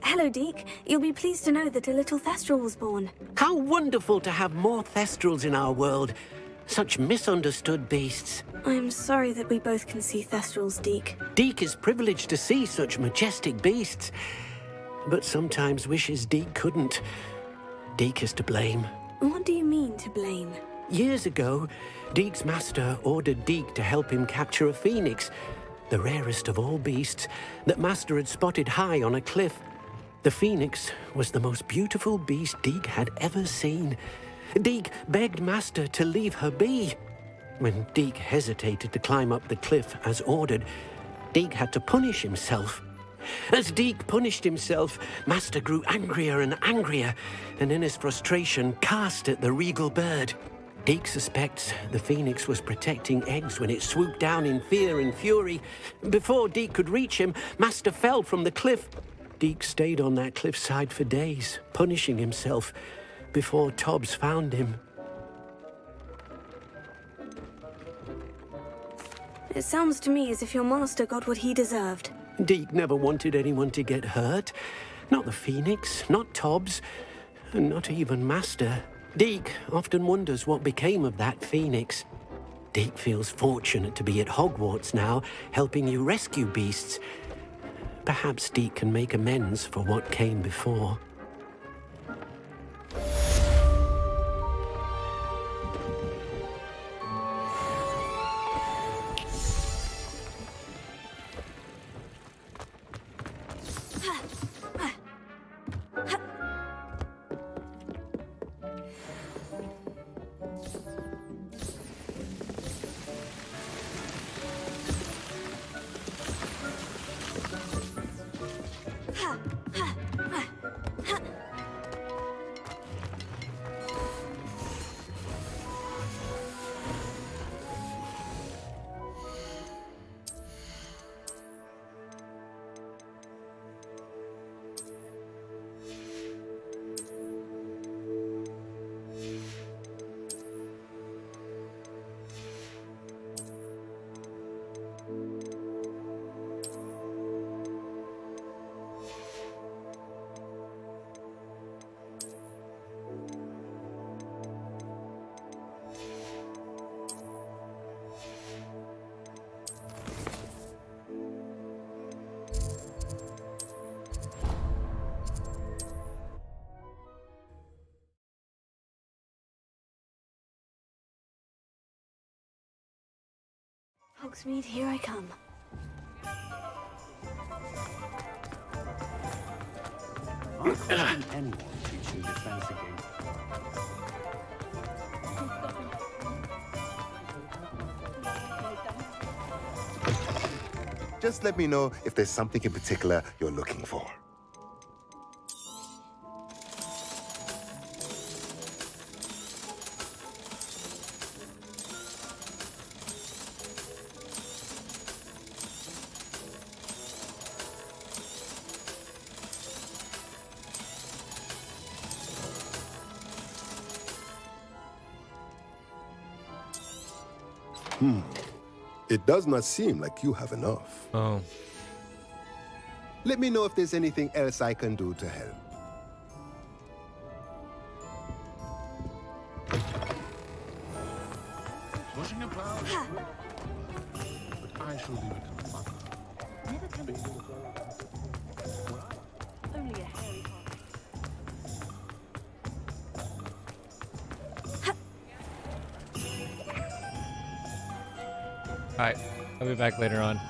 Hello, Deke. You'll be pleased to know that a little Thestral was born. How wonderful to have more Thestrals in our world. Such misunderstood beasts. I'm sorry that we both can see Thestrals, Deke. Deke is privileged to see such majestic beasts, but sometimes wishes Deke couldn't. Deke is to blame. What do you mean, to blame? Years ago, Deke's master ordered Deke to help him capture a phoenix, the rarest of all beasts, that master had spotted high on a cliff. The phoenix was the most beautiful beast Deke had ever seen. Deke begged master to leave her be. When Deke hesitated to climb up the cliff as ordered, Deke had to punish himself. As Deke punished himself, master grew angrier and angrier, and in his frustration cast at the regal bird. Deke suspects the phoenix was protecting eggs when it swooped down in fear and fury. Before Deke could reach him, master fell from the cliff. Deke stayed on that cliffside for days, punishing himself, before Tobbs found him. It sounds to me as if your master got what he deserved. Deke never wanted anyone to get hurt. Not the phoenix, not Tobbs, and not even master. Deke often wonders what became of that phoenix. Deke feels fortunate to be at Hogwarts now, helping you rescue beasts. Perhaps Deke can make amends for what came before. Hogsmeade, here I come. I've seen anyone teaching defense against. Just let me know if there's something in particular you're looking for. It does not seem like you have enough. Oh. Let me know if there's anything else I can do to help. Pushing about. But I shall leave it to the mother. Never come. Only a hairy heart. Alright, I'll be back later on.